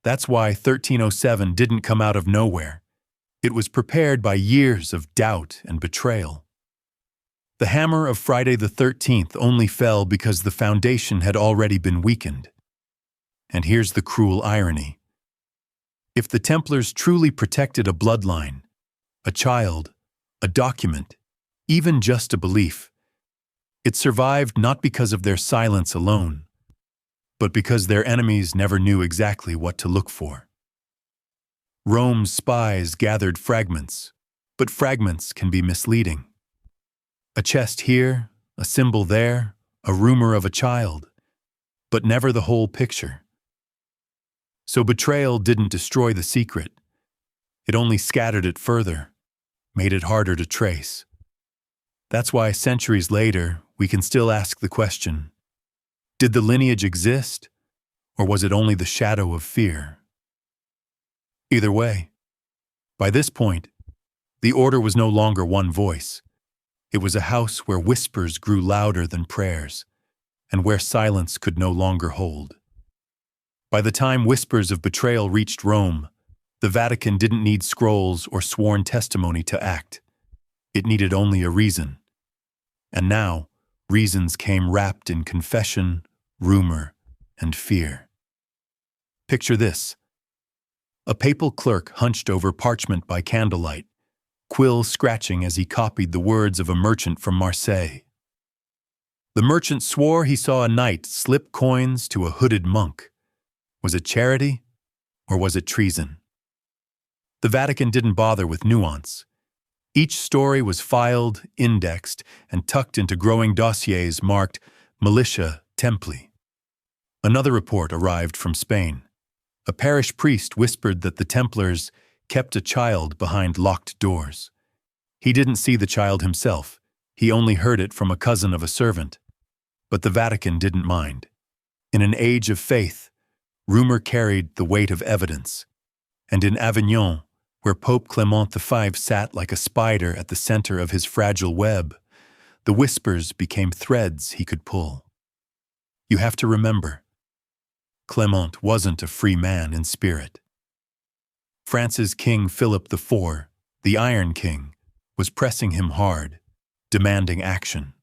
That's why 1307 didn't come out of nowhere. It was prepared by years of doubt and betrayal. The hammer of Friday the 13th only fell because the foundation had already been weakened. And here's the cruel irony. If the Templars truly protected a bloodline, a child, a document, even just a belief, it survived not because of their silence alone, but because their enemies never knew exactly what to look for. Rome's spies gathered fragments, but fragments can be misleading. A chest here, a symbol there, a rumor of a child, but never the whole picture. So betrayal didn't destroy the secret. It only scattered it further, made it harder to trace. That's why centuries later, we can still ask the question, did the lineage exist, or was it only the shadow of fear? Either way, by this point, the order was no longer one voice. It was a house where whispers grew louder than prayers, and where silence could no longer hold. By the time whispers of betrayal reached Rome, the Vatican didn't need scrolls or sworn testimony to act. It needed only a reason. And now, reasons came wrapped in confession, rumor, and fear. Picture this. A papal clerk hunched over parchment by candlelight, quill scratching as he copied the words of a merchant from Marseille. The merchant swore he saw a knight slip coins to a hooded monk. Was it charity, or was it treason? The Vatican didn't bother with nuance. Each story was filed, indexed, and tucked into growing dossiers marked Militia Templi. Another report arrived from Spain. A parish priest whispered that the Templars kept a child behind locked doors. He didn't see the child himself. He only heard it from a cousin of a servant. But the Vatican didn't mind. In an age of faith, rumor carried the weight of evidence. And in Avignon, where Pope Clement V sat like a spider at the center of his fragile web, the whispers became threads he could pull. You have to remember, Clement wasn't a free man in spirit. France's King Philip IV, the Iron King, was pressing him hard, demanding action.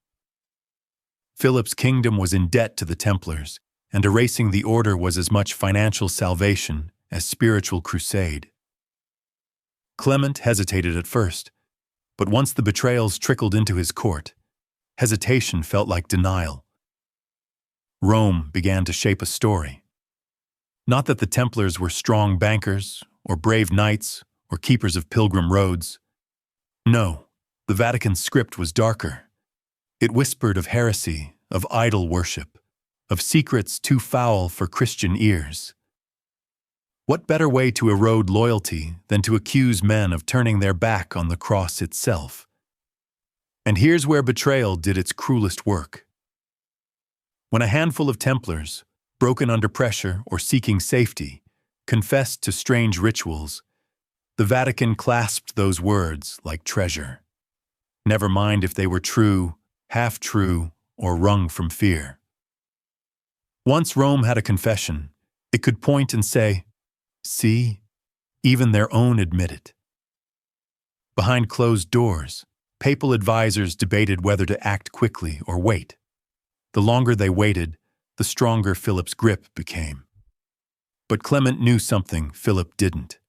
Philip's kingdom was in debt to the Templars, and erasing the order was as much financial salvation as spiritual crusade. Clement hesitated at first, but once the betrayals trickled into his court, hesitation felt like denial. Rome began to shape a story. Not that the Templars were strong bankers, or brave knights, or keepers of pilgrim roads. No, the Vatican's script was darker. It whispered of heresy, of idol worship, of secrets too foul for Christian ears. What better way to erode loyalty than to accuse men of turning their back on the cross itself? And here's where betrayal did its cruelest work. When a handful of Templars, broken under pressure or seeking safety, confessed to strange rituals, the Vatican clasped those words like treasure. Never mind if they were true, half-true, or wrung from fear. Once Rome had a confession, it could point and say, "See, even their own admit it." Behind closed doors, papal advisors debated whether to act quickly or wait. The longer they waited, the stronger Philip's grip became. But Clement knew something Philip didn't.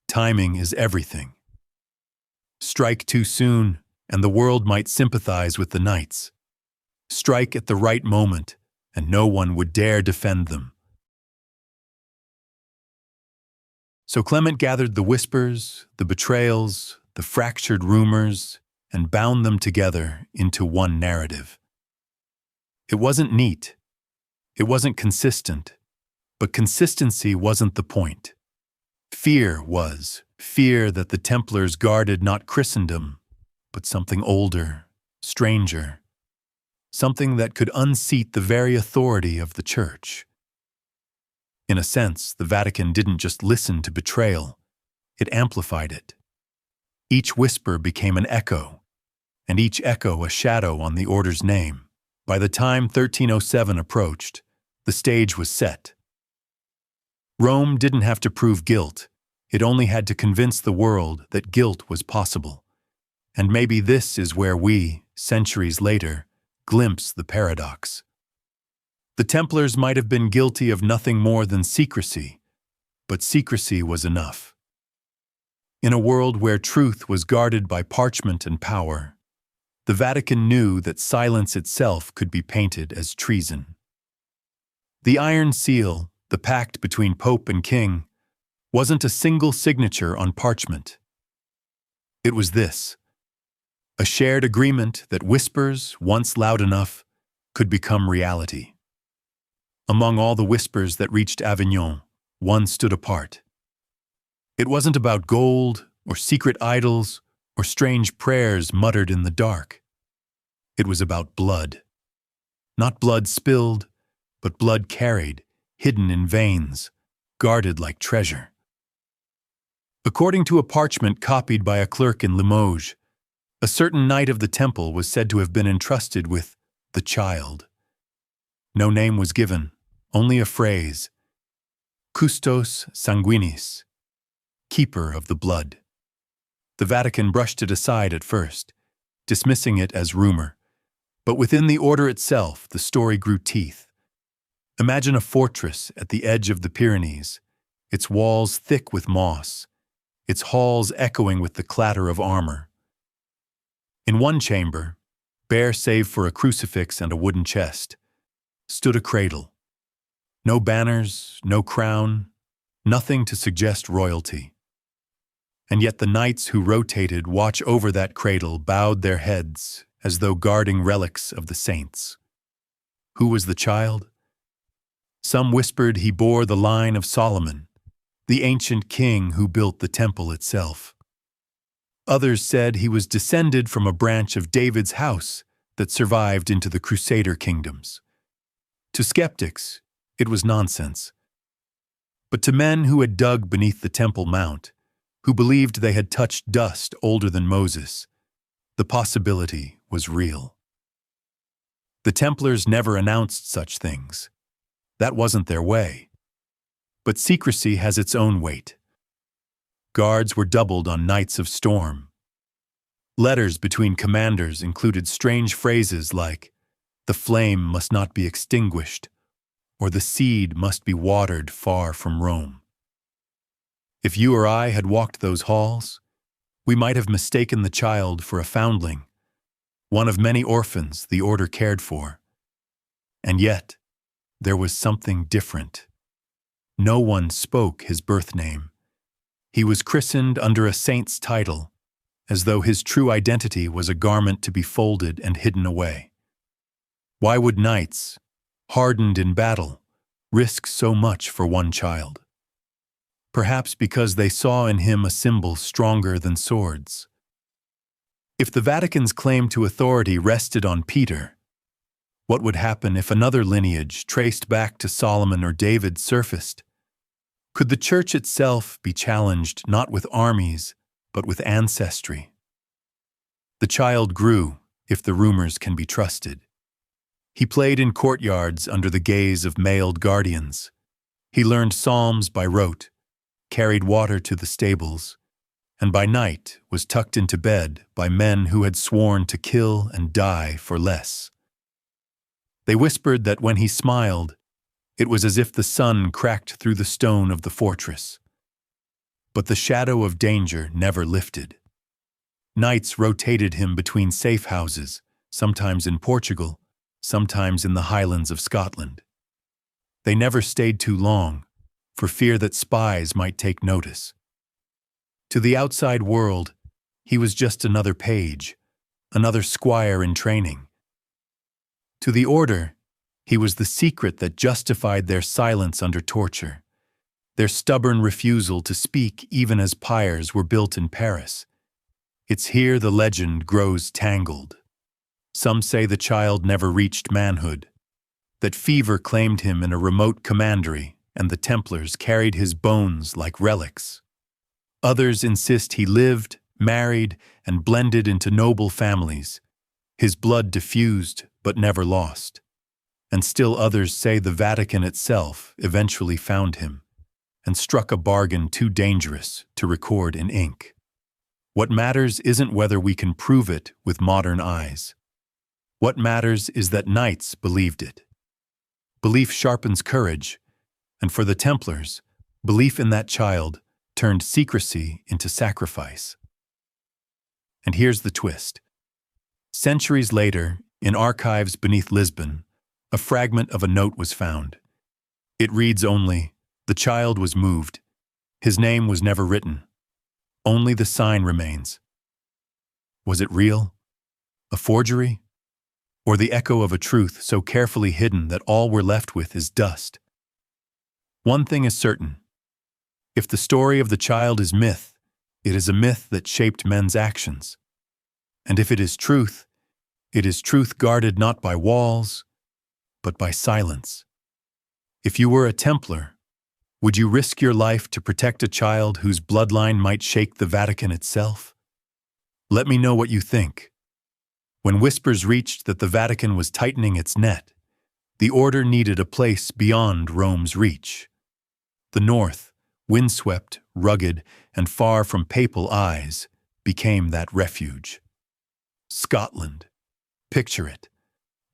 Timing is everything. Strike too soon, and the world might sympathize with the knights. Strike at the right moment, and no one would dare defend them. So Clement gathered the whispers, the betrayals, the fractured rumors, and bound them together into one narrative. It wasn't neat, it wasn't consistent, but consistency wasn't the point. Fear was, fear that the Templars guarded not Christendom, but something older, stranger, something that could unseat the very authority of the Church. In a sense, the Vatican didn't just listen to betrayal, it amplified it. Each whisper became an echo, and each echo a shadow on the order's name. By the time 1307 approached, the stage was set. Rome didn't have to prove guilt, it only had to convince the world that guilt was possible. And maybe this is where we, centuries later, glimpse the paradox. The Templars might have been guilty of nothing more than secrecy, but secrecy was enough. In a world where truth was guarded by parchment and power, the Vatican knew that silence itself could be painted as treason. The Iron Seal, the pact between Pope and King, wasn't a single signature on parchment. It was this: a shared agreement that whispers, once loud enough, could become reality. Among all the whispers that reached Avignon, one stood apart. It wasn't about gold, or secret idols, or strange prayers muttered in the dark. It was about blood. Not blood spilled, but blood carried, hidden in veins, guarded like treasure. According to a parchment copied by a clerk in Limoges, a certain knight of the temple was said to have been entrusted with the child. No name was given, only a phrase: custos sanguinis, keeper of the blood. The Vatican brushed it aside at first, dismissing it as rumor. But within the order itself, the story grew teeth. Imagine a fortress at the edge of the Pyrenees, its walls thick with moss, its halls echoing with the clatter of armor. In one chamber, bare save for a crucifix and a wooden chest, stood a cradle. No banners, no crown, nothing to suggest royalty. And yet the knights who rotated watch over that cradle bowed their heads as though guarding relics of the saints. Who was the child? Some whispered he bore the line of Solomon, the ancient king who built the temple itself. Others said he was descended from a branch of David's house that survived into the Crusader kingdoms. To skeptics, it was nonsense. But to men who had dug beneath the Temple Mount, who believed they had touched dust older than Moses, the possibility was real. The Templars never announced such things. That wasn't their way. But secrecy has its own weight. Guards were doubled on nights of storm. Letters between commanders included strange phrases like, "The flame must not be extinguished," or "The seed must be watered far from Rome." If you or I had walked those halls, we might have mistaken the child for a foundling, one of many orphans the order cared for. And yet, there was something different. No one spoke his birth name. He was christened under a saint's title, as though his true identity was a garment to be folded and hidden away. Why would knights, hardened in battle, risk so much for one child? Perhaps because they saw in him a symbol stronger than swords. If the Vatican's claim to authority rested on Peter, what would happen if another lineage traced back to Solomon or David surfaced? Could the Church itself be challenged not with armies, but with ancestry? The child grew, if the rumors can be trusted. He played in courtyards under the gaze of mailed guardians. He learned psalms by rote, carried water to the stables, and by night was tucked into bed by men who had sworn to kill and die for less. They whispered that when he smiled, it was as if the sun cracked through the stone of the fortress. But the shadow of danger never lifted. Nights rotated him between safe houses, sometimes in Portugal, sometimes in the Highlands of Scotland. They never stayed too long, for fear that spies might take notice. To the outside world, he was just another page, another squire in training. To the order, he was the secret that justified their silence under torture, their stubborn refusal to speak even as pyres were built in Paris. It's here the legend grows tangled. Some say the child never reached manhood, that fever claimed him in a remote commandery and the Templars carried his bones like relics. Others insist he lived, married, and blended into noble families, his blood diffused but never lost. And still others say the Vatican itself eventually found him and struck a bargain too dangerous to record in ink. What matters isn't whether we can prove it with modern eyes. What matters is that knights believed it. Belief sharpens courage, and for the Templars, belief in that child turned secrecy into sacrifice. And here's the twist. Centuries later, in archives beneath Lisbon, a fragment of a note was found. It reads only, "The child was moved. His name was never written. Only the sign remains." Was it real? A forgery? Or the echo of a truth so carefully hidden that all we're left with is dust? One thing is certain. If the story of the child is myth, it is a myth that shaped men's actions. And if it is truth guarded not by walls, but by silence. If you were a Templar, would you risk your life to protect a child whose bloodline might shake the Vatican itself? Let me know what you think. When whispers reached that the Vatican was tightening its net, the order needed a place beyond Rome's reach. The north, windswept, rugged, and far from papal eyes, became that refuge. Scotland. Picture it.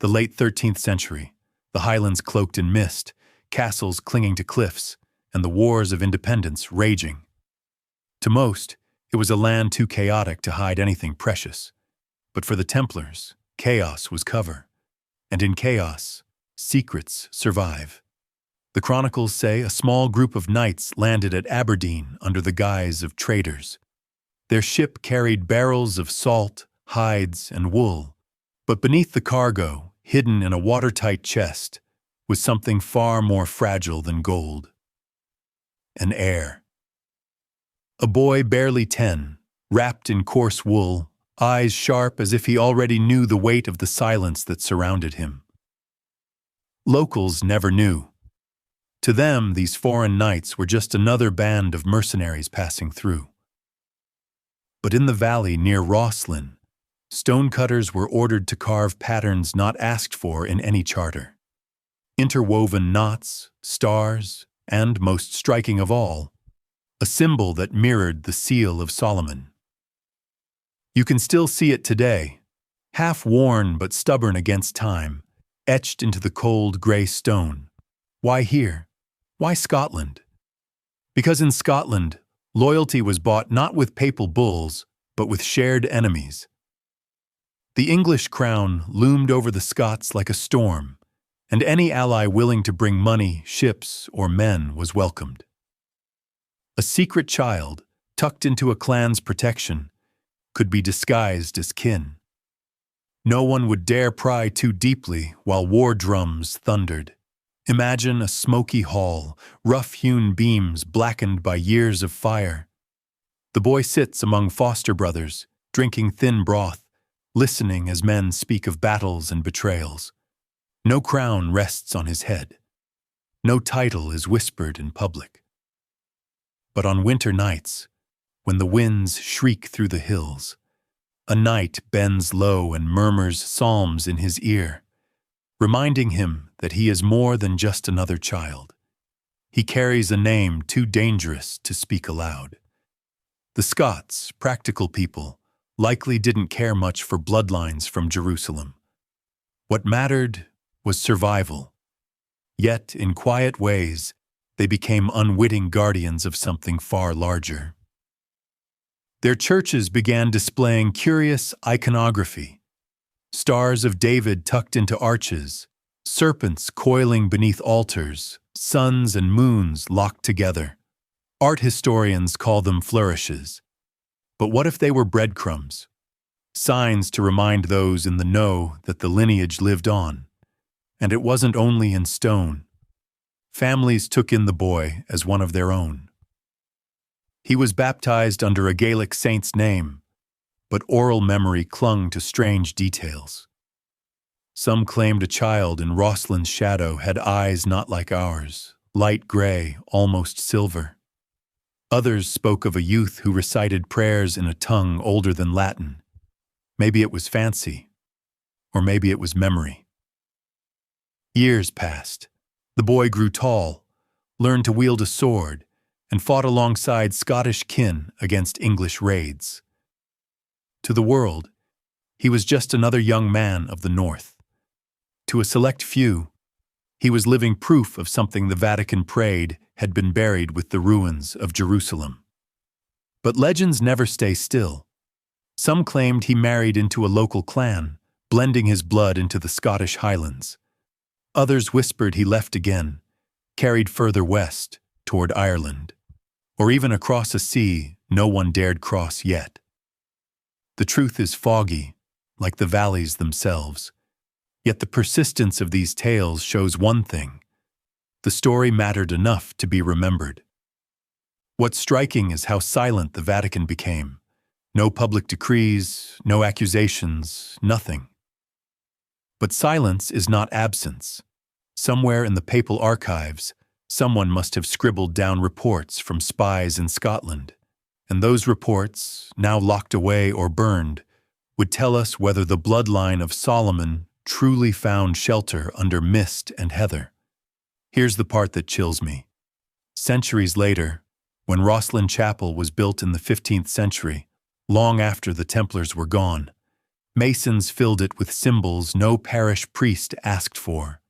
The late 13th century, the Highlands cloaked in mist, castles clinging to cliffs, and the wars of independence raging. To most, it was a land too chaotic to hide anything precious. But for the Templars, chaos was cover. And in chaos, secrets survive. The chronicles say a small group of knights landed at Aberdeen under the guise of traders. Their ship carried barrels of salt, hides, and wool. But beneath the cargo, hidden in a watertight chest, was something far more fragile than gold. An heir. A boy barely 10, wrapped in coarse wool, eyes sharp as if he already knew the weight of the silence that surrounded him. Locals never knew. To them, these foreign knights were just another band of mercenaries passing through. But in the valley near Rosslyn, stonecutters were ordered to carve patterns not asked for in any charter. Interwoven knots, stars, and, most striking of all, a symbol that mirrored the seal of Solomon. You can still see it today, half worn but stubborn against time, etched into the cold gray stone. Why here? Why Scotland? Because in Scotland, loyalty was bought not with papal bulls, but with shared enemies. The English crown loomed over the Scots like a storm, and any ally willing to bring money, ships, or men was welcomed. A secret child, tucked into a clan's protection, could be disguised as kin. No one would dare pry too deeply while war drums thundered. Imagine a smoky hall, rough-hewn beams blackened by years of fire. The boy sits among foster brothers, drinking thin broth, listening as men speak of battles and betrayals. No crown rests on his head. No title is whispered in public. But on winter nights, when the winds shriek through the hills, a knight bends low and murmurs psalms in his ear, reminding him that he is more than just another child. He carries a name too dangerous to speak aloud. The Scots, practical people, likely didn't care much for bloodlines from Jerusalem. What mattered was survival. Yet, in quiet ways, they became unwitting guardians of something far larger. Their churches began displaying curious iconography. Stars of David tucked into arches, serpents coiling beneath altars, suns and moons locked together. Art historians call them flourishes. But what if they were breadcrumbs? signs to remind those in the know that the lineage lived on. And it wasn't only in stone. Families took in the boy as one of their own. He was baptized under a Gaelic saint's name, but oral memory clung to strange details. Some claimed a child in Roslin's shadow had eyes not like ours, light gray, almost silver. Others spoke of a youth who recited prayers in a tongue older than Latin. Maybe it was fancy, or maybe it was memory. Years passed. The boy grew tall, learned to wield a sword, and fought alongside Scottish kin against English raids. To the world, he was just another young man of the North. To a select few, he was living proof of something the Vatican prayed had been buried with the ruins of Jerusalem. But legends never stay still. Some claimed he married into a local clan, blending his blood into the Scottish Highlands. Others whispered he left again, carried further west, toward Ireland, or even across a sea no one dared cross yet. The truth is foggy, like the valleys themselves. Yet the persistence of these tales shows one thing: the story mattered enough to be remembered. What's striking is how silent the Vatican became. No public decrees, no accusations, nothing. But silence is not absence. Somewhere in the papal archives, someone must have scribbled down reports from spies in Scotland, and those reports, now locked away or burned, would tell us whether the bloodline of Solomon truly found shelter under mist and heather. Here's the part that chills me. Centuries later, when Roslin Chapel was built in the 15th century, long after the Templars were gone, masons filled it with symbols no parish priest asked for.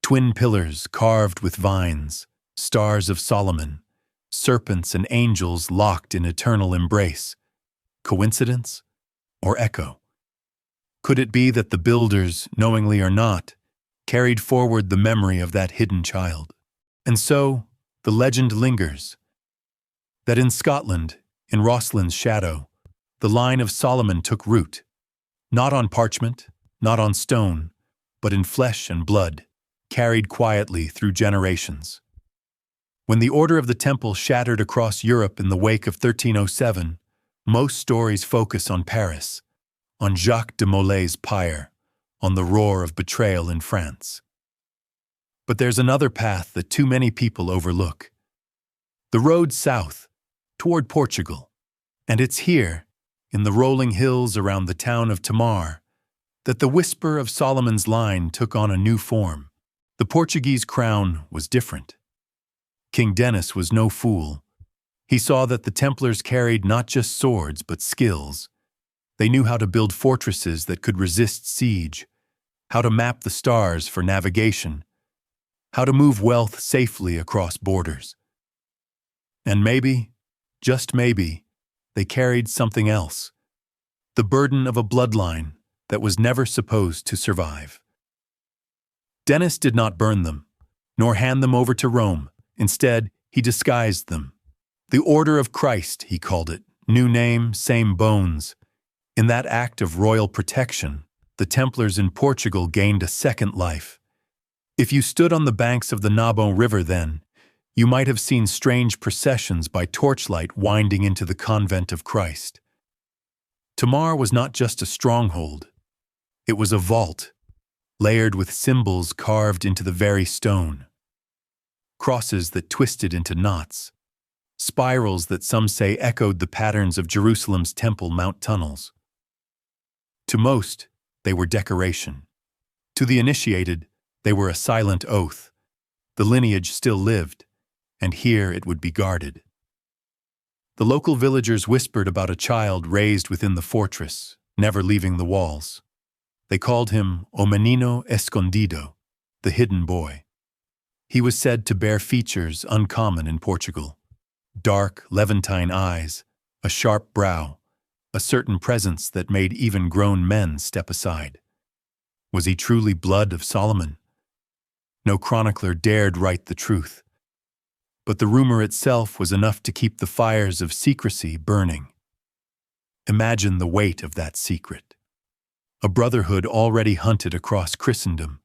Twin pillars carved with vines, stars of Solomon, serpents and angels locked in eternal embrace. Coincidence or echo? Could it be that the builders, knowingly or not, carried forward the memory of that hidden child? And so, the legend lingers, that in Scotland, in Roslin's shadow, the line of Solomon took root, not on parchment, not on stone, but in flesh and blood, carried quietly through generations. When the Order of the Temple shattered across Europe in the wake of 1307, most stories focus on Paris, on Jacques de Molay's pyre, on the roar of betrayal in France. But there's another path that too many people overlook. The road south, toward Portugal. And it's here, in the rolling hills around the town of Tamar, that the whisper of Solomon's line took on a new form. The Portuguese crown was different. King Denis was no fool. He saw that the Templars carried not just swords, but skills. They knew how to build fortresses that could resist siege, how to map the stars for navigation, how to move wealth safely across borders. And maybe, just maybe, they carried something else, the burden of a bloodline that was never supposed to survive. Denis did not burn them, nor hand them over to Rome. Instead, he disguised them. The Order of Christ, he called it, new name, same bones. In that act of royal protection, the Templars in Portugal gained a second life. If you stood on the banks of the Nabon River then, you might have seen strange processions by torchlight winding into the convent of Christ. Tamar was not just a stronghold. It was a vault, layered with symbols carved into the very stone. Crosses that twisted into knots, spirals that some say echoed the patterns of Jerusalem's Temple Mount tunnels. To most, they were decoration. To the initiated, they were a silent oath. The lineage still lived, and here it would be guarded. The local villagers whispered about a child raised within the fortress, never leaving the walls. They called him O Menino Escondido, the hidden boy. He was said to bear features uncommon in Portugal: dark, Levantine eyes, a sharp brow, a certain presence that made even grown men step aside. Was he truly blood of Solomon? No chronicler dared write the truth. But the rumor itself was enough to keep the fires of secrecy burning. Imagine the weight of that secret. A brotherhood already hunted across Christendom,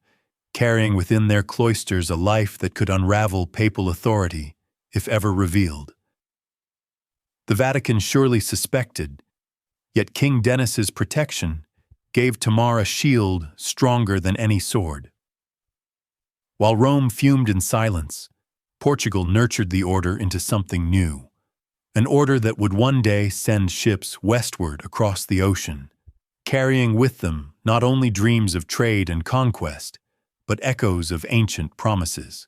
carrying within their cloisters a life that could unravel papal authority, if ever revealed. The Vatican surely suspected, yet King Denis's protection gave Tamar a shield stronger than any sword. While Rome fumed in silence, Portugal nurtured the order into something new, an order that would one day send ships westward across the ocean, carrying with them not only dreams of trade and conquest, but echoes of ancient promises.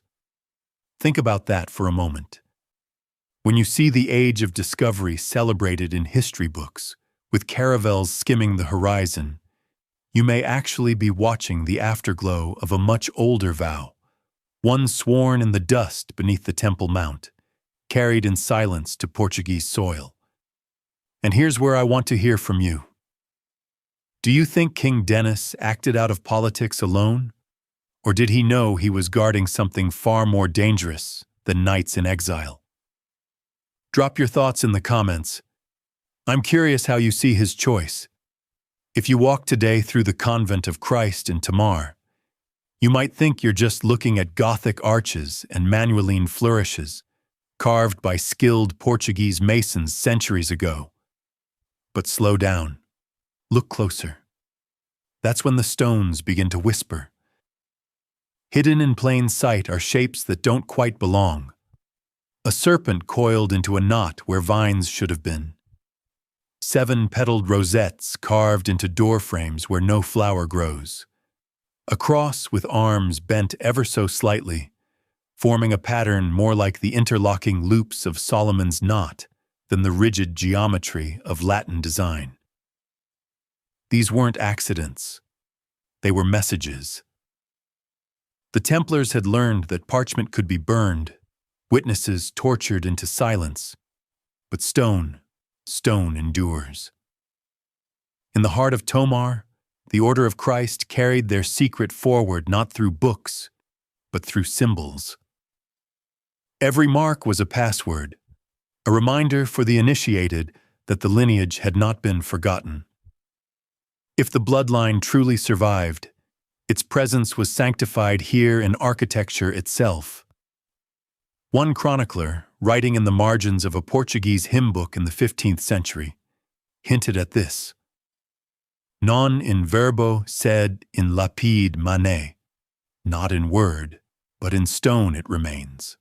Think about that for a moment. When you see the age of discovery celebrated in history books, with caravels skimming the horizon, you may actually be watching the afterglow of a much older vow, one sworn in the dust beneath the Temple Mount, carried in silence to Portuguese soil. And here's where I want to hear from you. Do you think King Denis acted out of politics alone? Or did he know he was guarding something far more dangerous than knights in exile? Drop your thoughts in the comments. I'm curious how you see his choice. If you walk today through the convent of Christ in Tamar, you might think you're just looking at Gothic arches and Manueline flourishes, carved by skilled Portuguese masons centuries ago. But slow down. Look closer. That's when the stones begin to whisper. Hidden in plain sight are shapes that don't quite belong. A serpent coiled into a knot where vines should have been. 7-petaled rosettes carved into door frames where no flower grows. A cross with arms bent ever so slightly, forming a pattern more like the interlocking loops of Solomon's knot than the rigid geometry of Latin design. These weren't accidents. They were messages. The Templars had learned that parchment could be burned, witnesses tortured into silence, but stone endures. In the heart of Tomar, the Order of Christ carried their secret forward not through books, but through symbols. Every mark was a password, a reminder for the initiated that the lineage had not been forgotten. If the bloodline truly survived, its presence was sanctified here in architecture itself. One chronicler, writing in the margins of a Portuguese hymn book in the 15th century, hinted at this. Non in verbo sed in lapide mane. Not in word, but in stone it remains.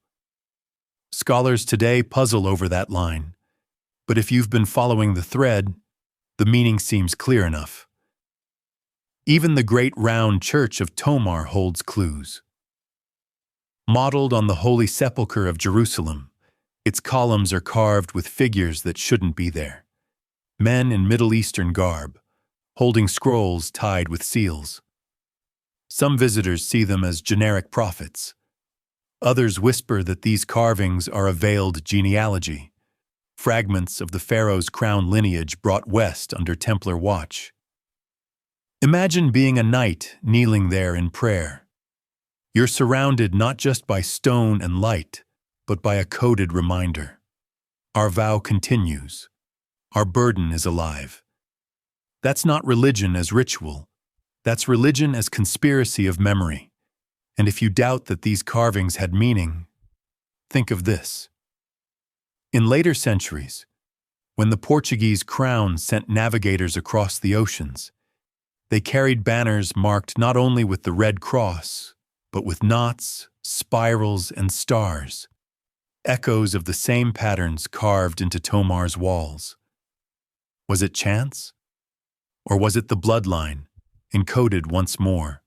Scholars today puzzle over that line, but if you've been following the thread, the meaning seems clear enough. Even the great round church of Tomar holds clues. Modeled on the Holy Sepulchre of Jerusalem, its columns are carved with figures that shouldn't be there. Men in Middle Eastern garb, holding scrolls tied with seals. Some visitors see them as generic prophets. Others whisper that these carvings are a veiled genealogy, fragments of the pharaoh's crown lineage brought west under Templar watch. Imagine being a knight kneeling there in prayer. You're surrounded not just by stone and light, but by a coded reminder. Our vow continues. Our burden is alive. That's not religion as ritual. That's religion as conspiracy of memory. And if you doubt that these carvings had meaning, think of this. In later centuries, when the Portuguese crown sent navigators across the oceans, they carried banners marked not only with the Red Cross, but with knots, spirals, and stars, echoes of the same patterns carved into Tomar's walls. Was it chance? Or was it the bloodline, encoded once more,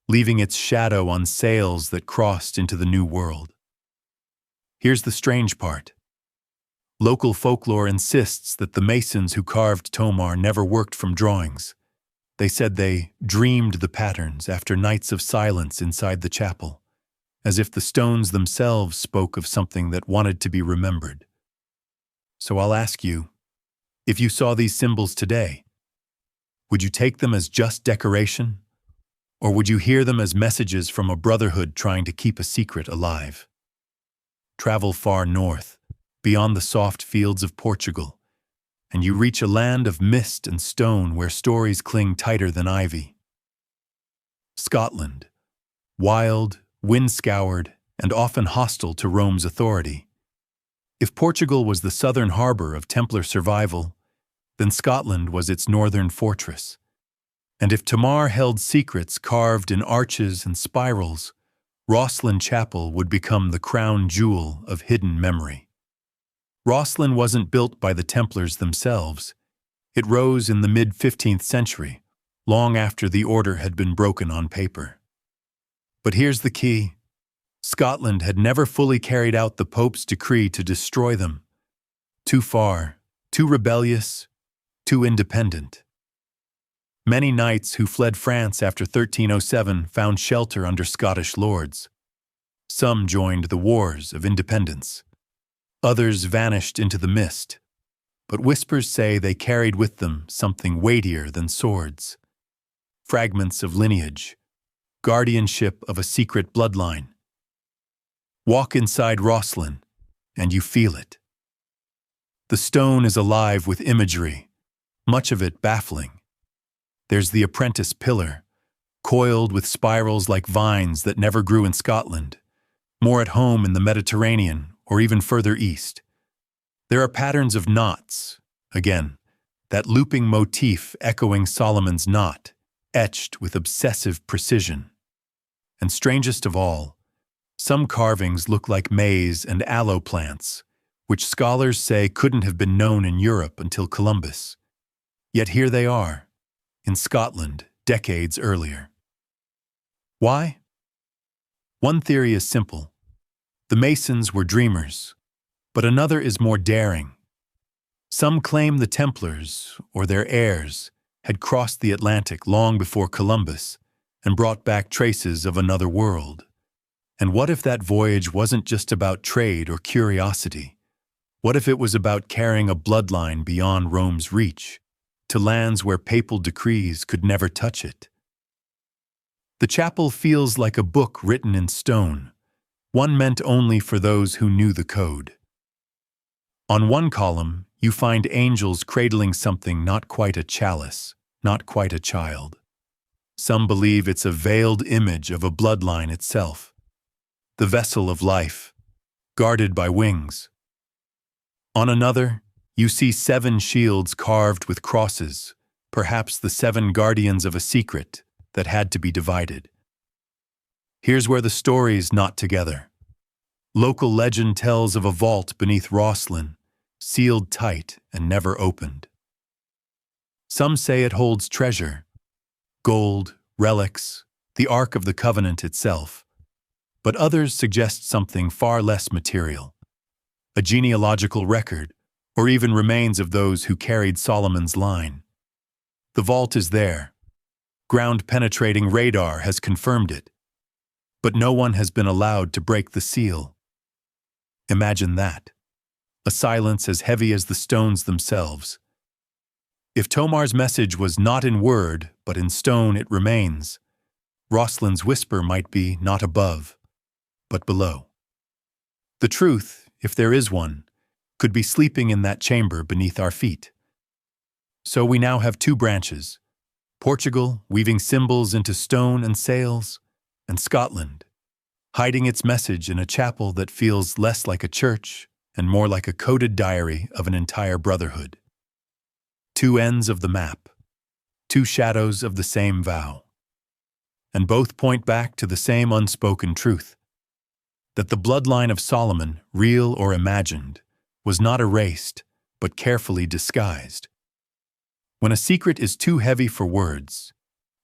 leaving its shadow on sails that crossed into the New World? Here's the strange part. Local folklore insists that the masons who carved Tomar never worked from drawings. They said they dreamed the patterns after nights of silence inside the chapel, as if the stones themselves spoke of something that wanted to be remembered. So I'll ask you, if you saw these symbols today, would you take them as just decoration? Or would you hear them as messages from a brotherhood trying to keep a secret alive? Travel far north, beyond the soft fields of Portugal, and you reach a land of mist and stone where stories cling tighter than ivy. Scotland, wild, wind-scoured, and often hostile to Rome's authority. If Portugal was the southern harbor of Templar survival, then Scotland was its northern fortress. And if Tamar held secrets carved in arches and spirals, Rosslyn Chapel would become the crown jewel of hidden memory. Rosslyn wasn't built by the Templars themselves. It rose in the mid-15th century, long after the order had been broken on paper. But here's the key. Scotland had never fully carried out the Pope's decree to destroy them. Too far, too rebellious, too independent. Many knights who fled France after 1307 found shelter under Scottish lords. Some joined the wars of independence. Others vanished into the mist. But whispers say they carried with them something weightier than swords. Fragments of lineage, guardianship of a secret bloodline. Walk inside Rosslyn, and you feel it. The stone is alive with imagery, much of it baffling. There's the apprentice pillar, coiled with spirals like vines that never grew in Scotland, more at home in the Mediterranean or even further east. There are patterns of knots, again, that looping motif echoing Solomon's knot, etched with obsessive precision. And strangest of all, some carvings look like maize and aloe plants, which scholars say couldn't have been known in Europe until Columbus. Yet here they are, in Scotland, decades earlier. Why? One theory is simple. The Masons were dreamers, but another is more daring. Some claim the Templars, or their heirs, had crossed the Atlantic long before Columbus and brought back traces of another world. And what if that voyage wasn't just about trade or curiosity? What if it was about carrying a bloodline beyond Rome's reach, to lands where papal decrees could never touch it? The chapel feels like a book written in stone, one meant only for those who knew the code. On one column, you find angels cradling something not quite a chalice, not quite a child. Some believe it's a veiled image of a bloodline itself, the vessel of life, guarded by wings. On another, you see 7 shields carved with crosses, perhaps the 7 guardians of a secret that had to be divided. Here's where the stories knot together. Local legend tells of a vault beneath Rosslyn, sealed tight and never opened. Some say it holds treasure, gold, relics, the Ark of the Covenant itself. But others suggest something far less material, a genealogical record, or even remains of those who carried Solomon's line. The vault is there. Ground-penetrating radar has confirmed it. But no one has been allowed to break the seal. Imagine that. A silence as heavy as the stones themselves. If Tomar's message was not in word, but in stone, it remains. Rosslyn's whisper might be not above, but below. The truth, if there is one, could be sleeping in that chamber beneath our feet. So we now have 2 branches, Portugal weaving symbols into stone and sails, and Scotland, hiding its message in a chapel that feels less like a church and more like a coded diary of an entire brotherhood. 2 ends of the map, 2 shadows of the same vow. And both point back to the same unspoken truth, that the bloodline of Solomon, real or imagined, was not erased, but carefully disguised. When a secret is too heavy for words,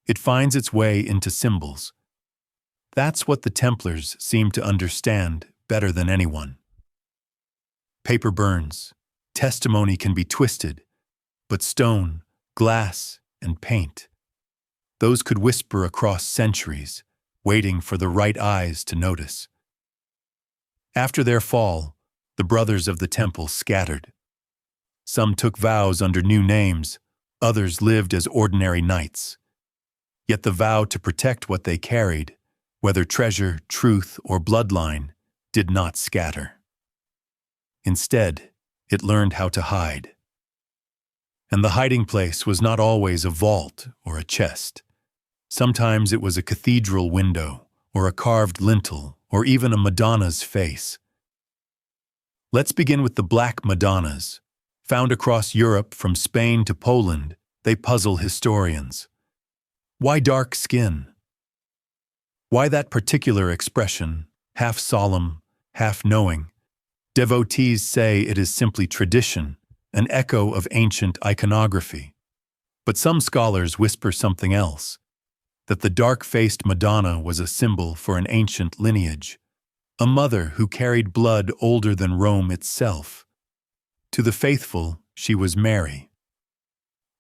it finds its way into symbols. That's what the Templars seem to understand better than anyone. Paper burns, testimony can be twisted, but stone, glass, and paint, those could whisper across centuries, waiting for the right eyes to notice. After their fall, the brothers of the temple scattered. Some took vows under new names, others lived as ordinary knights. Yet the vow to protect what they carried, whether treasure, truth, or bloodline, did not scatter. Instead, it learned how to hide. And the hiding place was not always a vault or a chest. Sometimes it was a cathedral window, or a carved lintel, or even a Madonna's face. Let's begin with the Black Madonnas. Found across Europe from Spain to Poland, they puzzle historians. Why dark skin? Why that particular expression, half solemn, half knowing? Devotees say it is simply tradition, an echo of ancient iconography. But some scholars whisper something else, that the dark-faced Madonna was a symbol for an ancient lineage, a mother who carried blood older than Rome itself. To the faithful, she was Mary.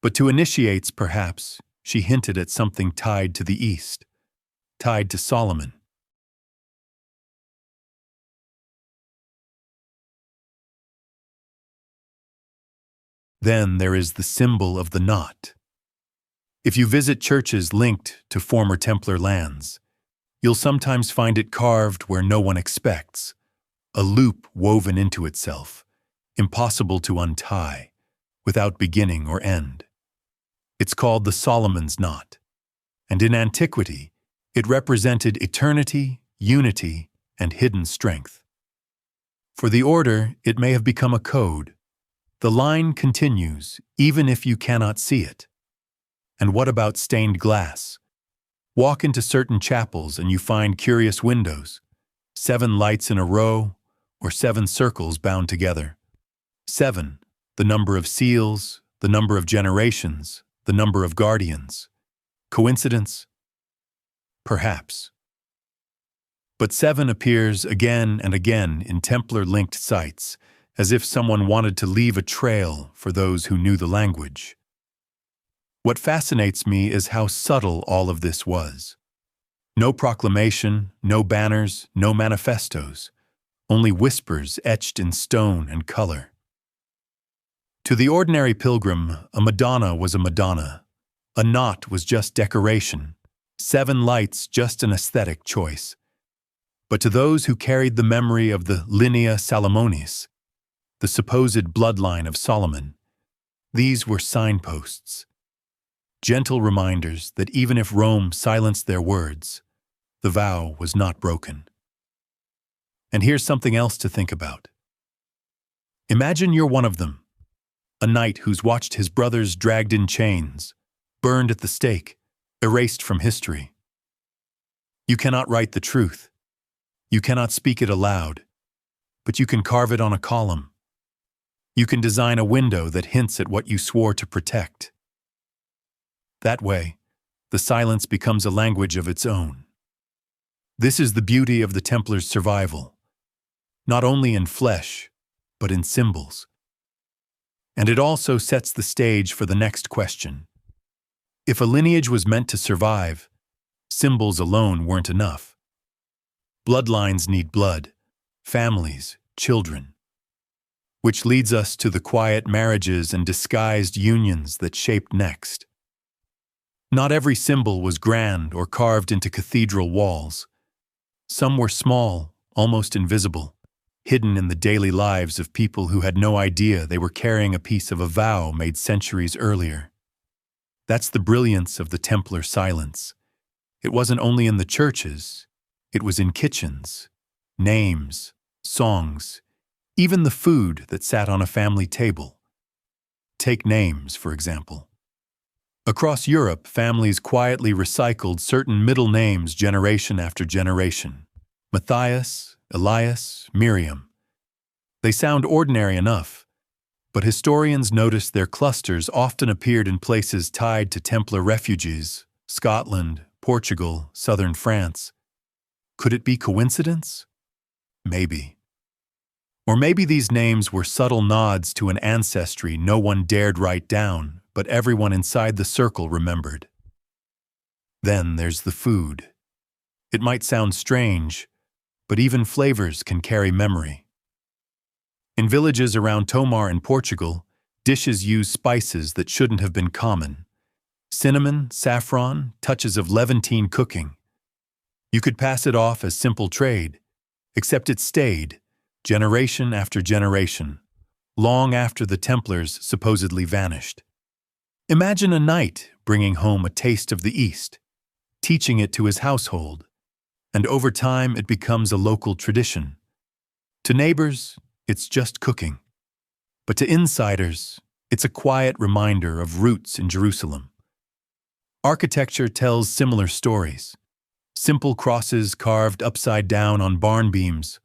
But to initiates, perhaps, she hinted at something tied to the East, tied to Solomon. Then there is the symbol of the knot. If you visit churches linked to former Templar lands, you'll sometimes find it carved where no one expects, a loop woven into itself, impossible to untie, without beginning or end. It's called the Solomon's knot, and in antiquity, it represented eternity, unity, and hidden strength. For the order, it may have become a code. The line continues, even if you cannot see it. And what about stained glass? Walk into certain chapels and you find curious windows, 7 lights in a row, or 7 circles bound together. 7, the number of seals, the number of generations, the number of guardians. Coincidence? Perhaps. But 7 appears again and again in Templar-linked sites, as if someone wanted to leave a trail for those who knew the language. What fascinates me is how subtle all of this was. No proclamation, no banners, no manifestos, only whispers etched in stone and color. To the ordinary pilgrim, a Madonna was a Madonna. A knot was just decoration. 7 lights just an aesthetic choice. But to those who carried the memory of the Linea Salomonis, the supposed bloodline of Solomon, these were signposts. Gentle reminders that even if Rome silenced their words, the vow was not broken. And here's something else to think about. Imagine you're one of them, a knight who's watched his brothers dragged in chains, burned at the stake, erased from history. You cannot write the truth. You cannot speak it aloud, but you can carve it on a column. You can design a window that hints at what you swore to protect. That way, the silence becomes a language of its own. This is the beauty of the Templars' survival, not only in flesh, but in symbols. And it also sets the stage for the next question. If a lineage was meant to survive, symbols alone weren't enough. Bloodlines need blood, families, children. Which leads us to the quiet marriages and disguised unions that shaped next. Not every symbol was grand or carved into cathedral walls. Some were small, almost invisible, hidden in the daily lives of people who had no idea they were carrying a piece of a vow made centuries earlier. That's the brilliance of the Templar silence. It wasn't only in the churches, it was in kitchens, names, songs, even the food that sat on a family table. Take names, for example. Across Europe, families quietly recycled certain middle names generation after generation. Matthias, Elias, Miriam. They sound ordinary enough, but historians notice their clusters often appeared in places tied to Templar refugees, Scotland, Portugal, southern France. Could it be coincidence? Maybe. Or maybe these names were subtle nods to an ancestry no one dared write down, but everyone inside the circle remembered. Then there's the food. It might sound strange, but even flavors can carry memory. In villages around Tomar in Portugal, dishes use spices that shouldn't have been common. Cinnamon, saffron, touches of Levantine cooking. You could pass it off as simple trade, except it stayed, generation after generation, long after the Templars supposedly vanished. Imagine a knight bringing home a taste of the East, teaching it to his household, and over time it becomes a local tradition. To neighbors, it's just cooking. But to insiders, it's a quiet reminder of roots in Jerusalem. Architecture tells similar stories. Simple crosses carved upside down on barn beams,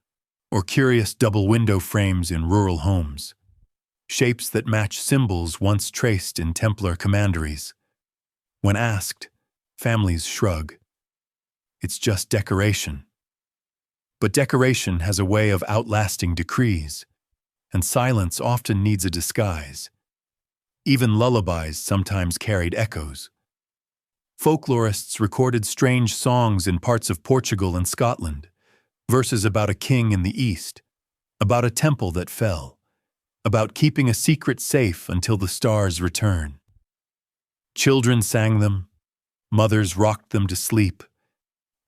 or curious double window frames in rural homes. Shapes that match symbols once traced in Templar commanderies. When asked, families shrug. It's just decoration. But decoration has a way of outlasting decrees, and silence often needs a disguise. Even lullabies sometimes carried echoes. Folklorists recorded strange songs in parts of Portugal and Scotland, verses about a king in the East, about a temple that fell, about keeping a secret safe until the stars return. Children sang them, mothers rocked them to sleep,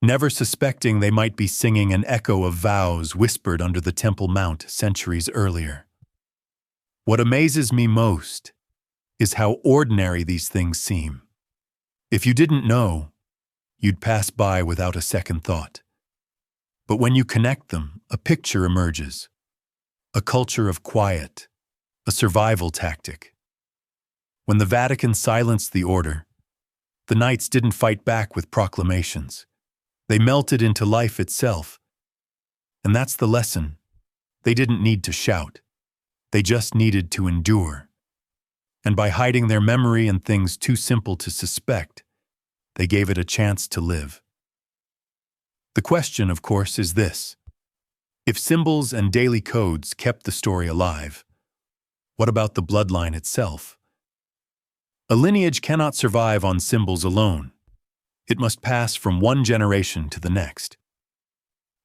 never suspecting they might be singing an echo of vows whispered under the Temple Mount centuries earlier. What amazes me most is how ordinary these things seem. If you didn't know, you'd pass by without a second thought. But when you connect them, a picture emerges. A culture of quiet, a survival tactic. When the Vatican silenced the order, the knights didn't fight back with proclamations. They melted into life itself. And that's the lesson. They didn't need to shout. They just needed to endure. And by hiding their memory in things too simple to suspect, they gave it a chance to live. The question, of course, is this. If symbols and daily codes kept the story alive, what about the bloodline itself? A lineage cannot survive on symbols alone. It must pass from one generation to the next.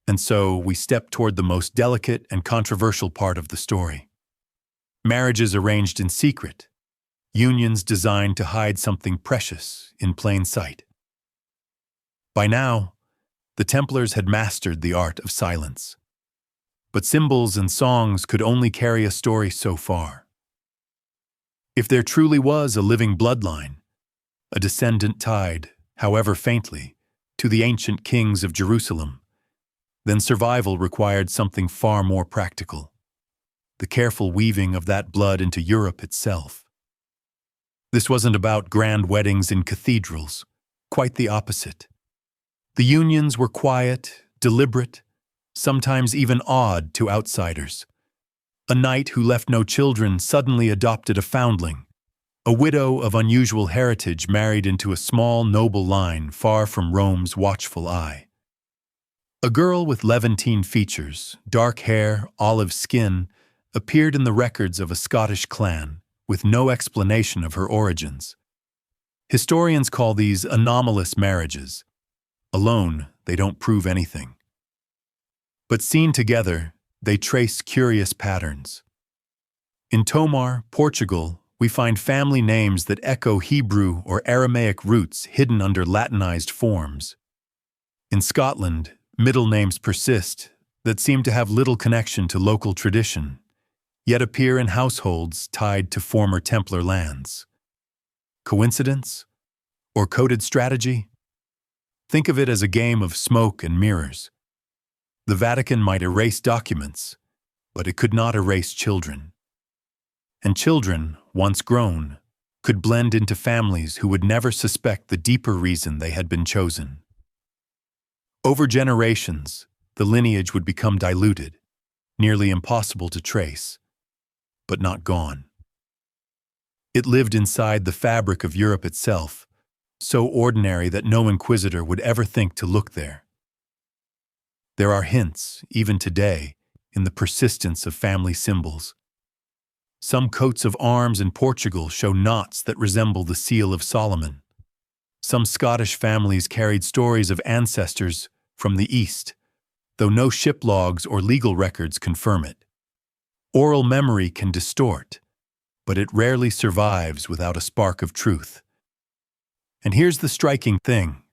And so we step toward the most delicate and controversial part of the story. Marriages arranged in secret, unions designed to hide something precious in plain sight. By now, the Templars had mastered the art of silence. But symbols and songs could only carry a story so far. If there truly was a living bloodline, a descendant tied, however faintly, to the ancient kings of Jerusalem, then survival required something far more practical. The careful weaving of that blood into Europe itself. This wasn't about grand weddings in cathedrals, quite the opposite. The unions were quiet, deliberate, sometimes even odd to outsiders. A knight who left no children suddenly adopted a foundling. A widow of unusual heritage married into a small, noble line far from Rome's watchful eye. A girl with Levantine features, dark hair, olive skin, appeared in the records of a Scottish clan, with no explanation of her origins. Historians call these anomalous marriages. Alone, they don't prove anything. But seen together, they trace curious patterns. In Tomar, Portugal, we find family names that echo Hebrew or Aramaic roots hidden under Latinized forms. In Scotland, middle names persist that seem to have little connection to local tradition, yet appear in households tied to former Templar lands. Coincidence? Or coded strategy? Think of it as a game of smoke and mirrors. The Vatican might erase documents, but it could not erase children. And children, once grown, could blend into families who would never suspect the deeper reason they had been chosen. Over generations, the lineage would become diluted, nearly impossible to trace, but not gone. It lived inside the fabric of Europe itself, so ordinary that no inquisitor would ever think to look there. There are hints, even today, in the persistence of family symbols. Some coats of arms in Portugal show knots that resemble the seal of Solomon. Some Scottish families carried stories of ancestors from the East, though no ship logs or legal records confirm it. Oral memory can distort, but it rarely survives without a spark of truth. And here's the striking thing.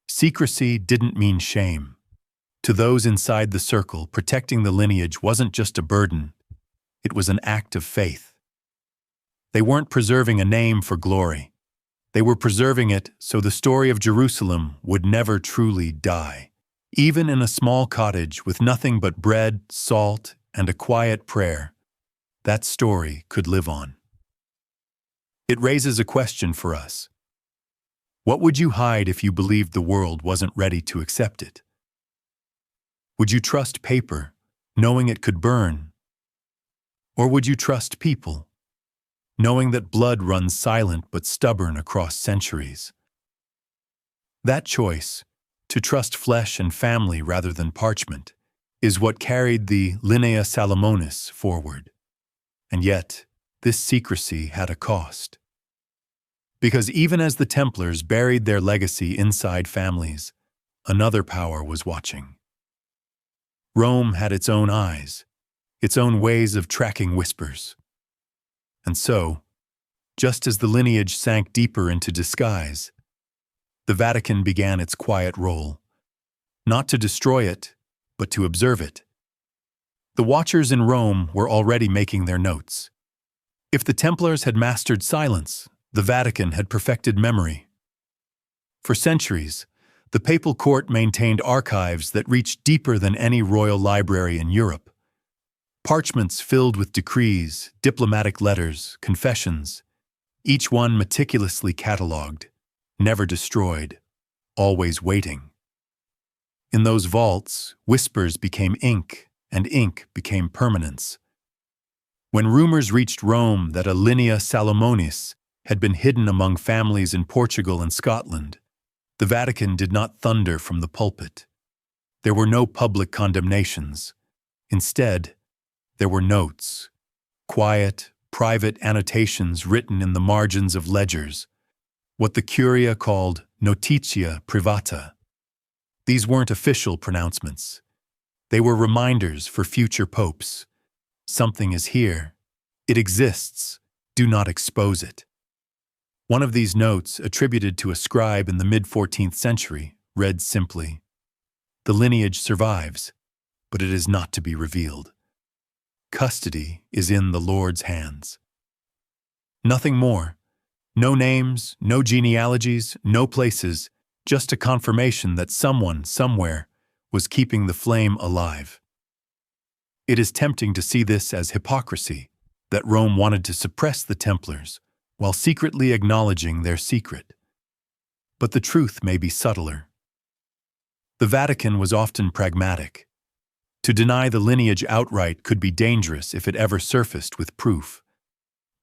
Secrecy didn't mean shame. To those inside the circle, protecting the lineage wasn't just a burden, it was an act of faith. They weren't preserving a name for glory. They were preserving it so the story of Jerusalem would never truly die. Even in a small cottage with nothing but bread, salt, and a quiet prayer, that story could live on. It raises a question for us. What would you hide if you believed the world wasn't ready to accept it? Would you trust paper, knowing it could burn? Or would you trust people, knowing that blood runs silent but stubborn across centuries? That choice, to trust flesh and family rather than parchment, is what carried the Lineage Salomonis forward. And yet, this secrecy had a cost. Because even as the Templars buried their legacy inside families, another power was watching. Rome had its own eyes, its own ways of tracking whispers. And so, just as the lineage sank deeper into disguise, the Vatican began its quiet role, not to destroy it, but to observe it. The watchers in Rome were already making their notes. If the Templars had mastered silence, the Vatican had perfected memory. For centuries, the papal court maintained archives that reached deeper than any royal library in Europe. Parchments filled with decrees, diplomatic letters, confessions, each one meticulously catalogued, never destroyed, always waiting. In those vaults, whispers became ink, and ink became permanence. When rumors reached Rome that a Lineage Salomonis had been hidden among families in Portugal and Scotland, the Vatican did not thunder from the pulpit. There were no public condemnations. Instead, there were notes, quiet, private annotations written in the margins of ledgers, what the Curia called notitia privata. These weren't official pronouncements. They were reminders for future popes. Something is here. It exists. Do not expose it. One of these notes, attributed to a scribe in the mid-14th century, read simply, "The lineage survives, but it is not to be revealed. Custody is in the Lord's hands." Nothing more. No names, no genealogies, no places, just a confirmation that someone, somewhere, was keeping the flame alive. It is tempting to see this as hypocrisy, that Rome wanted to suppress the Templars, while secretly acknowledging their secret. But the truth may be subtler. The Vatican was often pragmatic. To deny the lineage outright could be dangerous if it ever surfaced with proof.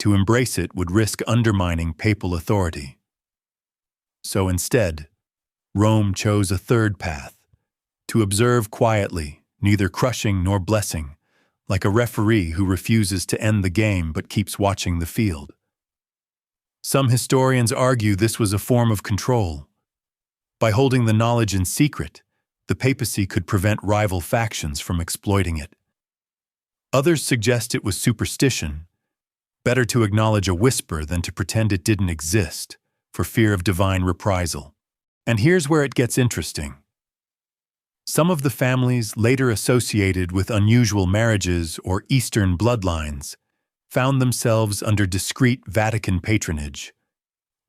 To embrace it would risk undermining papal authority. So instead, Rome chose a third path, to observe quietly, neither crushing nor blessing, like a referee who refuses to end the game but keeps watching the field. Some historians argue this was a form of control. By holding the knowledge in secret, the papacy could prevent rival factions from exploiting it. Others suggest it was superstition. Better to acknowledge a whisper than to pretend it didn't exist, for fear of divine reprisal. And here's where it gets interesting. Some of the families later associated with unusual marriages or Eastern bloodlines found themselves under discreet Vatican patronage.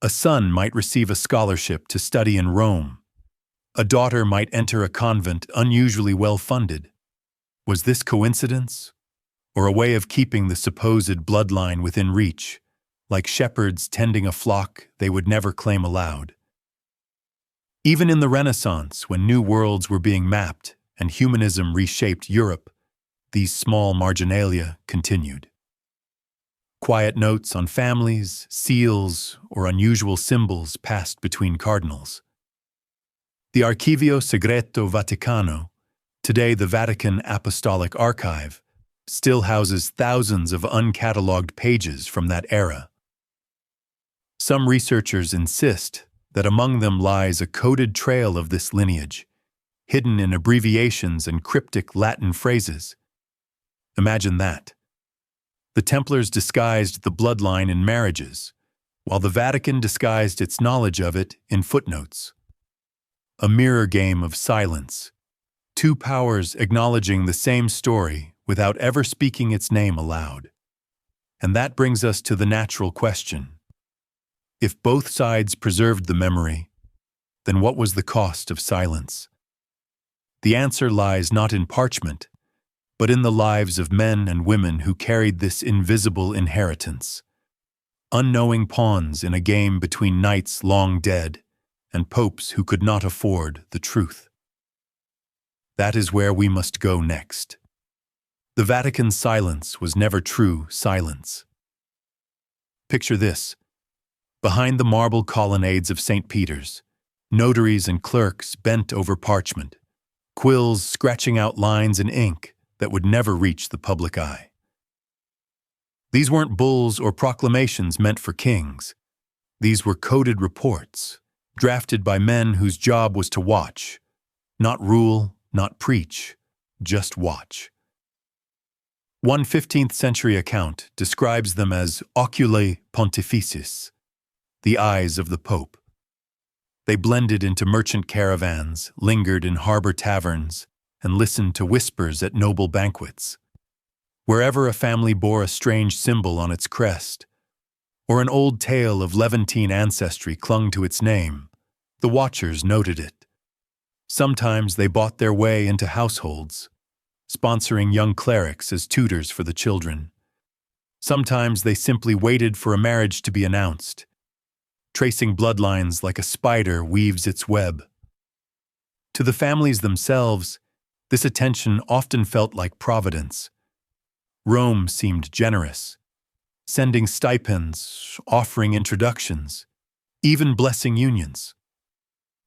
A son might receive a scholarship to study in Rome. A daughter might enter a convent unusually well-funded. Was this coincidence? Or a way of keeping the supposed bloodline within reach, like shepherds tending a flock they would never claim aloud? Even in the Renaissance, when new worlds were being mapped and humanism reshaped Europe, these small marginalia continued. Quiet notes on families, seals, or unusual symbols passed between cardinals. The Archivio Segreto Vaticano, today the Vatican Apostolic Archive, still houses thousands of uncatalogued pages from that era. Some researchers insist that among them lies a coded trail of this lineage, hidden in abbreviations and cryptic Latin phrases. Imagine that. The Templars disguised the bloodline in marriages, while the Vatican disguised its knowledge of it in footnotes. A mirror game of silence, two powers acknowledging the same story without ever speaking its name aloud. And that brings us to the natural question. If both sides preserved the memory, then what was the cost of silence? The answer lies not in parchment, but in the lives of men and women who carried this invisible inheritance. Unknowing pawns in a game between knights long dead and popes who could not afford the truth. That is where we must go next. The Vatican's silence was never true silence. Picture this. Behind the marble colonnades of St. Peter's, notaries and clerks bent over parchment, quills scratching out lines in ink that would never reach the public eye. These weren't bulls or proclamations meant for kings. These were coded reports, drafted by men whose job was to watch, not rule, not preach, just watch. One 15th century account describes them as oculi pontificis, the eyes of the Pope. They blended into merchant caravans, lingered in harbor taverns, and listened to whispers at noble banquets. Wherever a family bore a strange symbol on its crest, or an old tale of Levantine ancestry clung to its name, the watchers noted it. Sometimes they bought their way into households, sponsoring young clerics as tutors for the children. Sometimes they simply waited for a marriage to be announced, tracing bloodlines like a spider weaves its web. To the families themselves, this attention often felt like providence. Rome seemed generous, sending stipends, offering introductions, even blessing unions.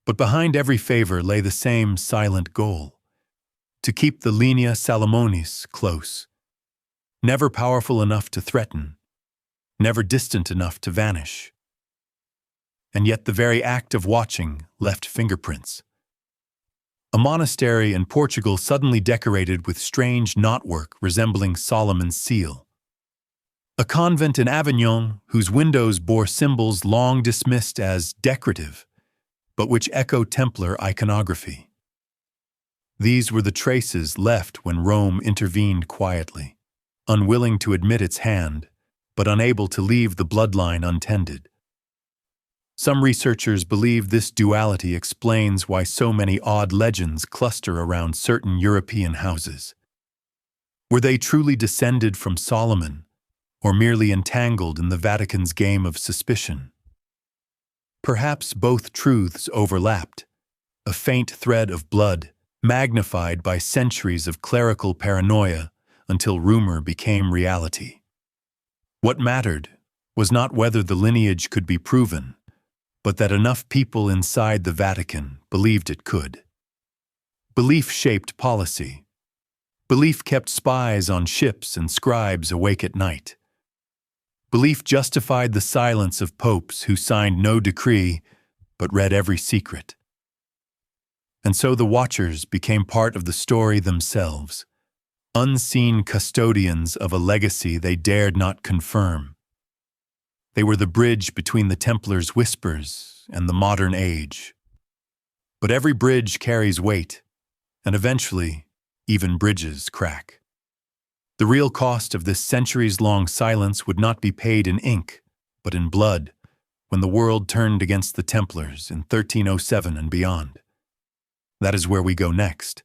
But behind every favor lay the same silent goal: to keep the linea Salomonis close, never powerful enough to threaten, never distant enough to vanish. And yet the very act of watching left fingerprints. A monastery in Portugal suddenly decorated with strange knotwork resembling Solomon's seal. A convent in Avignon whose windows bore symbols long dismissed as decorative, but which echo Templar iconography. These were the traces left when Rome intervened quietly, unwilling to admit its hand, but unable to leave the bloodline untended. Some researchers believe this duality explains why so many odd legends cluster around certain European houses. Were they truly descended from Solomon, or merely entangled in the Vatican's game of suspicion? Perhaps both truths overlapped, a faint thread of blood, magnified by centuries of clerical paranoia until rumor became reality. What mattered was not whether the lineage could be proven, but that enough people inside the Vatican believed it could. Belief shaped policy. Belief kept spies on ships and scribes awake at night. Belief justified the silence of popes who signed no decree but read every secret. And so the watchers became part of the story themselves, unseen custodians of a legacy they dared not confirm. They were the bridge between the Templars' whispers and the modern age. But every bridge carries weight, and eventually, even bridges crack. The real cost of this centuries-long silence would not be paid in ink, but in blood, when the world turned against the Templars in 1307 and beyond. That is where we go next.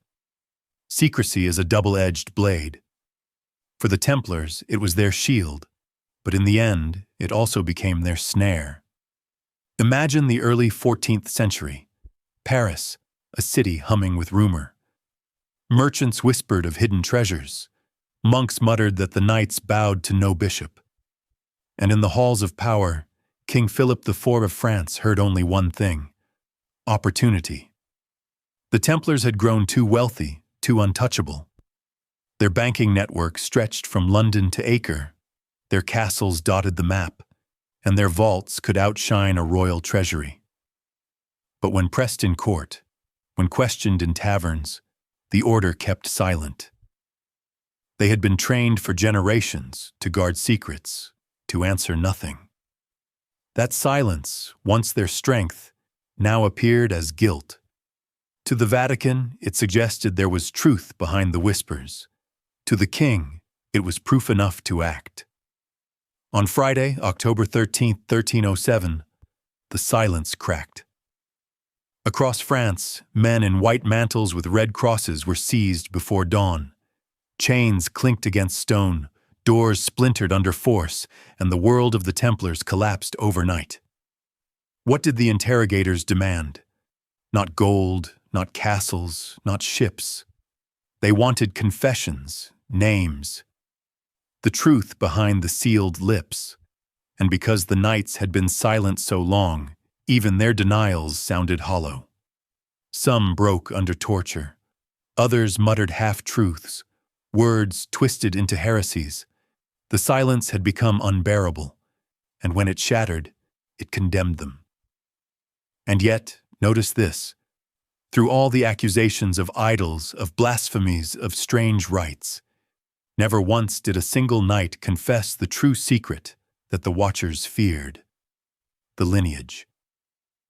Secrecy is a double-edged blade. For the Templars, it was their shield, but in the end, it also became their snare. Imagine the early 14th century, Paris, a city humming with rumor. Merchants whispered of hidden treasures. Monks muttered that the knights bowed to no bishop. And in the halls of power, King Philip IV of France heard only one thing: opportunity. The Templars had grown too wealthy, too untouchable. Their banking network stretched from London to Acre, their castles dotted the map, and their vaults could outshine a royal treasury. But when pressed in court, when questioned in taverns, the order kept silent. They had been trained for generations to guard secrets, to answer nothing. That silence, once their strength, now appeared as guilt. To the Vatican, it suggested there was truth behind the whispers. To the king, it was proof enough to act. On Friday, October 13th, 1307, the silence cracked. Across France, men in white mantles with red crosses were seized before dawn. Chains clinked against stone, doors splintered under force, and the world of the Templars collapsed overnight. What did the interrogators demand? Not gold, not castles, not ships. They wanted confessions, names, the truth behind the sealed lips. And because the knights had been silent so long, even their denials sounded hollow. Some broke under torture. Others muttered half-truths, words twisted into heresies. The silence had become unbearable, and when it shattered, it condemned them. And yet, notice this. Through all the accusations of idols, of blasphemies, of strange rites, never once did a single knight confess the true secret that the Watchers feared: the lineage.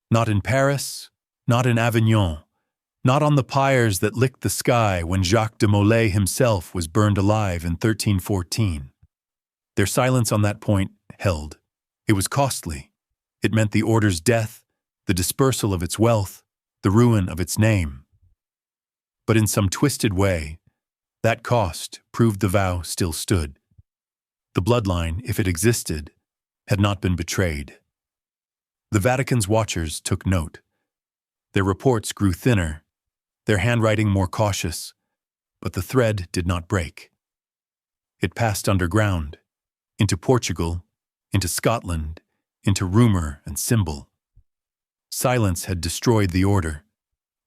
Not in Paris, not in Avignon, not on the pyres that licked the sky when Jacques de Molay himself was burned alive in 1314. Their silence on that point held. It was costly. It meant the order's death, the dispersal of its wealth, the ruin of its name. But in some twisted way, that cost proved the vow still stood. The bloodline, if it existed, had not been betrayed. The Vatican's watchers took note. Their reports grew thinner, their handwriting more cautious, but the thread did not break. It passed underground, into Portugal, into Scotland, into rumor and symbol. Silence had destroyed the order,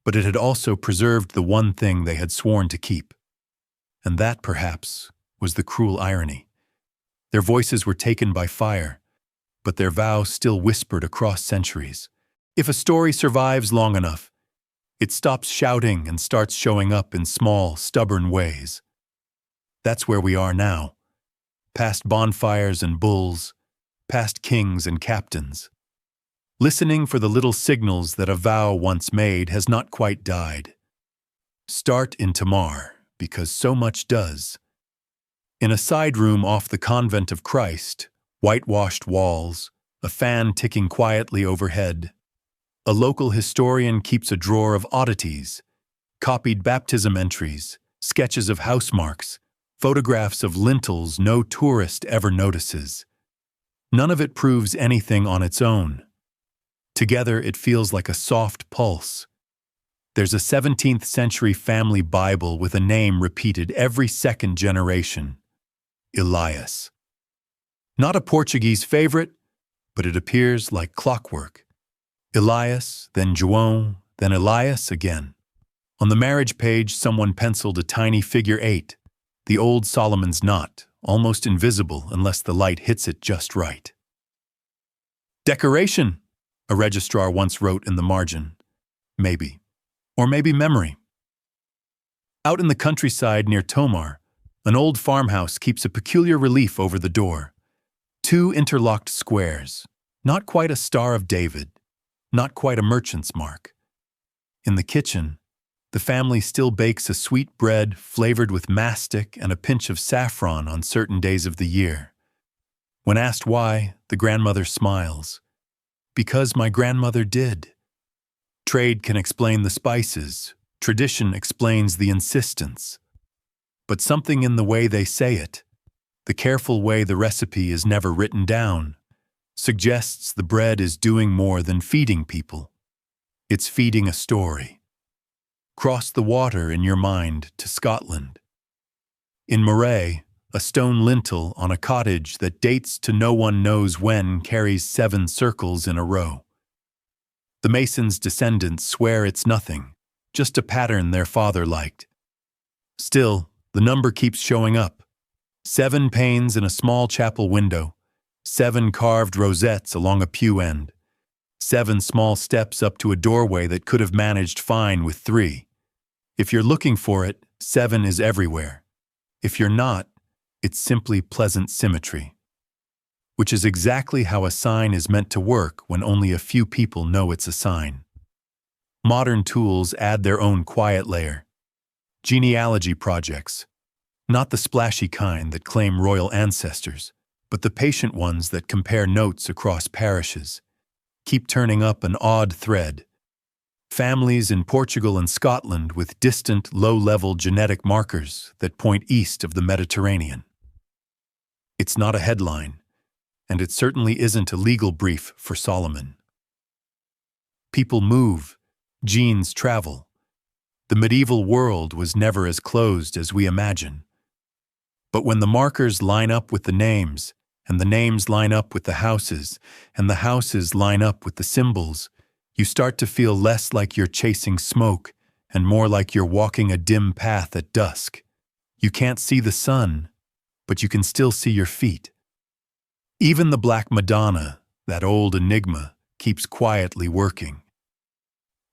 but it had also preserved the one thing they had sworn to keep. And that, perhaps, was the cruel irony. Their voices were taken by fire, but their vow still whispered across centuries. If a story survives long enough, it stops shouting and starts showing up in small, stubborn ways. That's where we are now, past bonfires and bulls, past kings and captains. Listening for the little signals that a vow once made has not quite died. Start in Tamar, because so much does. In a side room off the Convent of Christ, whitewashed walls, a fan ticking quietly overhead, a local historian keeps a drawer of oddities, copied baptism entries, sketches of house marks, photographs of lintels no tourist ever notices. None of it proves anything on its own. Together it feels like a soft pulse. There's a 17th century family Bible with a name repeated every second generation: Elias. Not a Portuguese favorite, but it appears like clockwork. Elias, then João, then Elias again. On the marriage page, someone penciled a tiny figure 8, the old Solomon's knot, almost invisible unless the light hits it just right. Decoration, a registrar once wrote in the margin. Maybe. Or maybe memory. Out in the countryside near Tomar, an old farmhouse keeps a peculiar relief over the door. 2 interlocked squares, not quite a Star of David, not quite a merchant's mark. In the kitchen, the family still bakes a sweet bread flavored with mastic and a pinch of saffron on certain days of the year. When asked why, the grandmother smiles. Because my grandmother did. Trade can explain the spices, tradition explains the insistence. But something in the way they say it, the careful way the recipe is never written down, suggests the bread is doing more than feeding people. It's feeding a story. Cross the water in your mind to Scotland. In Moray, a stone lintel on a cottage that dates to no one knows when carries 7 circles in a row. The mason's descendants swear it's nothing, just a pattern their father liked. Still, the number keeps showing up. 7 panes in a small chapel window, 7 carved rosettes along a pew end, 7 small steps up to a doorway that could have managed fine with 3. If you're looking for it, 7 is everywhere. If you're not, it's simply pleasant symmetry. Which is exactly how a sign is meant to work when only a few people know it's a sign. Modern tools add their own quiet layer. Genealogy projects, not the splashy kind that claim royal ancestors, but the patient ones that compare notes across parishes, keep turning up an odd thread. Families in Portugal and Scotland with distant, low-level genetic markers that point east of the Mediterranean. It's not a headline, and it certainly isn't a legal brief for Solomon. People move, genes travel. The medieval world was never as closed as we imagine. But when the markers line up with the names, and the names line up with the houses, and the houses line up with the symbols, you start to feel less like you're chasing smoke and more like you're walking a dim path at dusk. You can't see the sun, but you can still see your feet. Even the Black Madonna, that old enigma, keeps quietly working.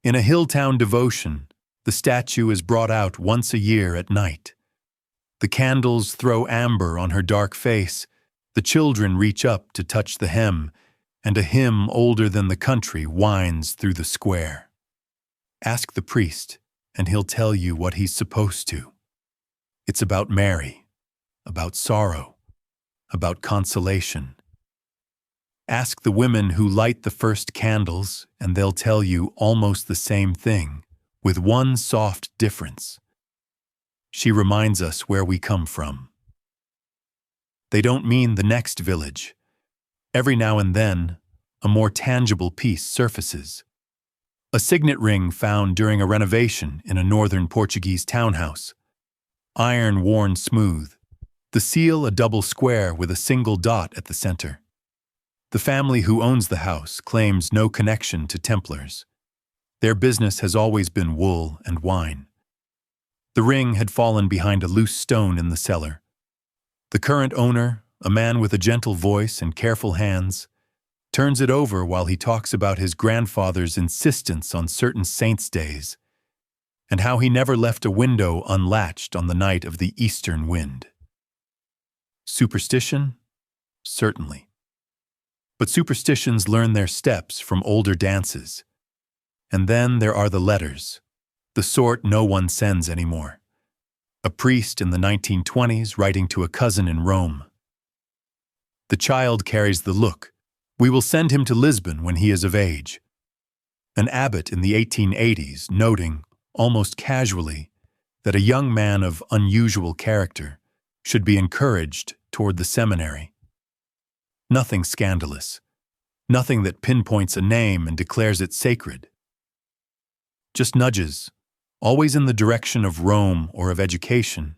In a Hilltown devotion, the statue is brought out once a year at night. The candles throw amber on her dark face, the children reach up to touch the hem, and a hymn older than the country winds through the square. Ask the priest, and he'll tell you what he's supposed to. It's about Mary, about sorrow, about consolation. Ask the women who light the first candles, and they'll tell you almost the same thing, with one soft difference. She reminds us where we come from. They don't mean the next village. Every now and then, a more tangible piece surfaces. A signet ring found during a renovation in a northern Portuguese townhouse. Iron worn smooth. The seal a double square with a single dot at the center. The family who owns the house claims no connection to Templars. Their business has always been wool and wine. The ring had fallen behind a loose stone in the cellar. The current owner, a man with a gentle voice and careful hands, turns it over while he talks about his grandfather's insistence on certain saints' days, and how he never left a window unlatched on the night of the eastern wind. Superstition? Certainly. But superstitions learn their steps from older dances. And then there are the letters, the sort no one sends anymore. A priest in the 1920s writing to a cousin in Rome. The child carries the look. We will send him to Lisbon when he is of age. An abbot in the 1880s noting, almost casually, that a young man of unusual character should be encouraged toward the seminary. Nothing scandalous. Nothing that pinpoints a name and declares it sacred. Just nudges, always in the direction of Rome or of education,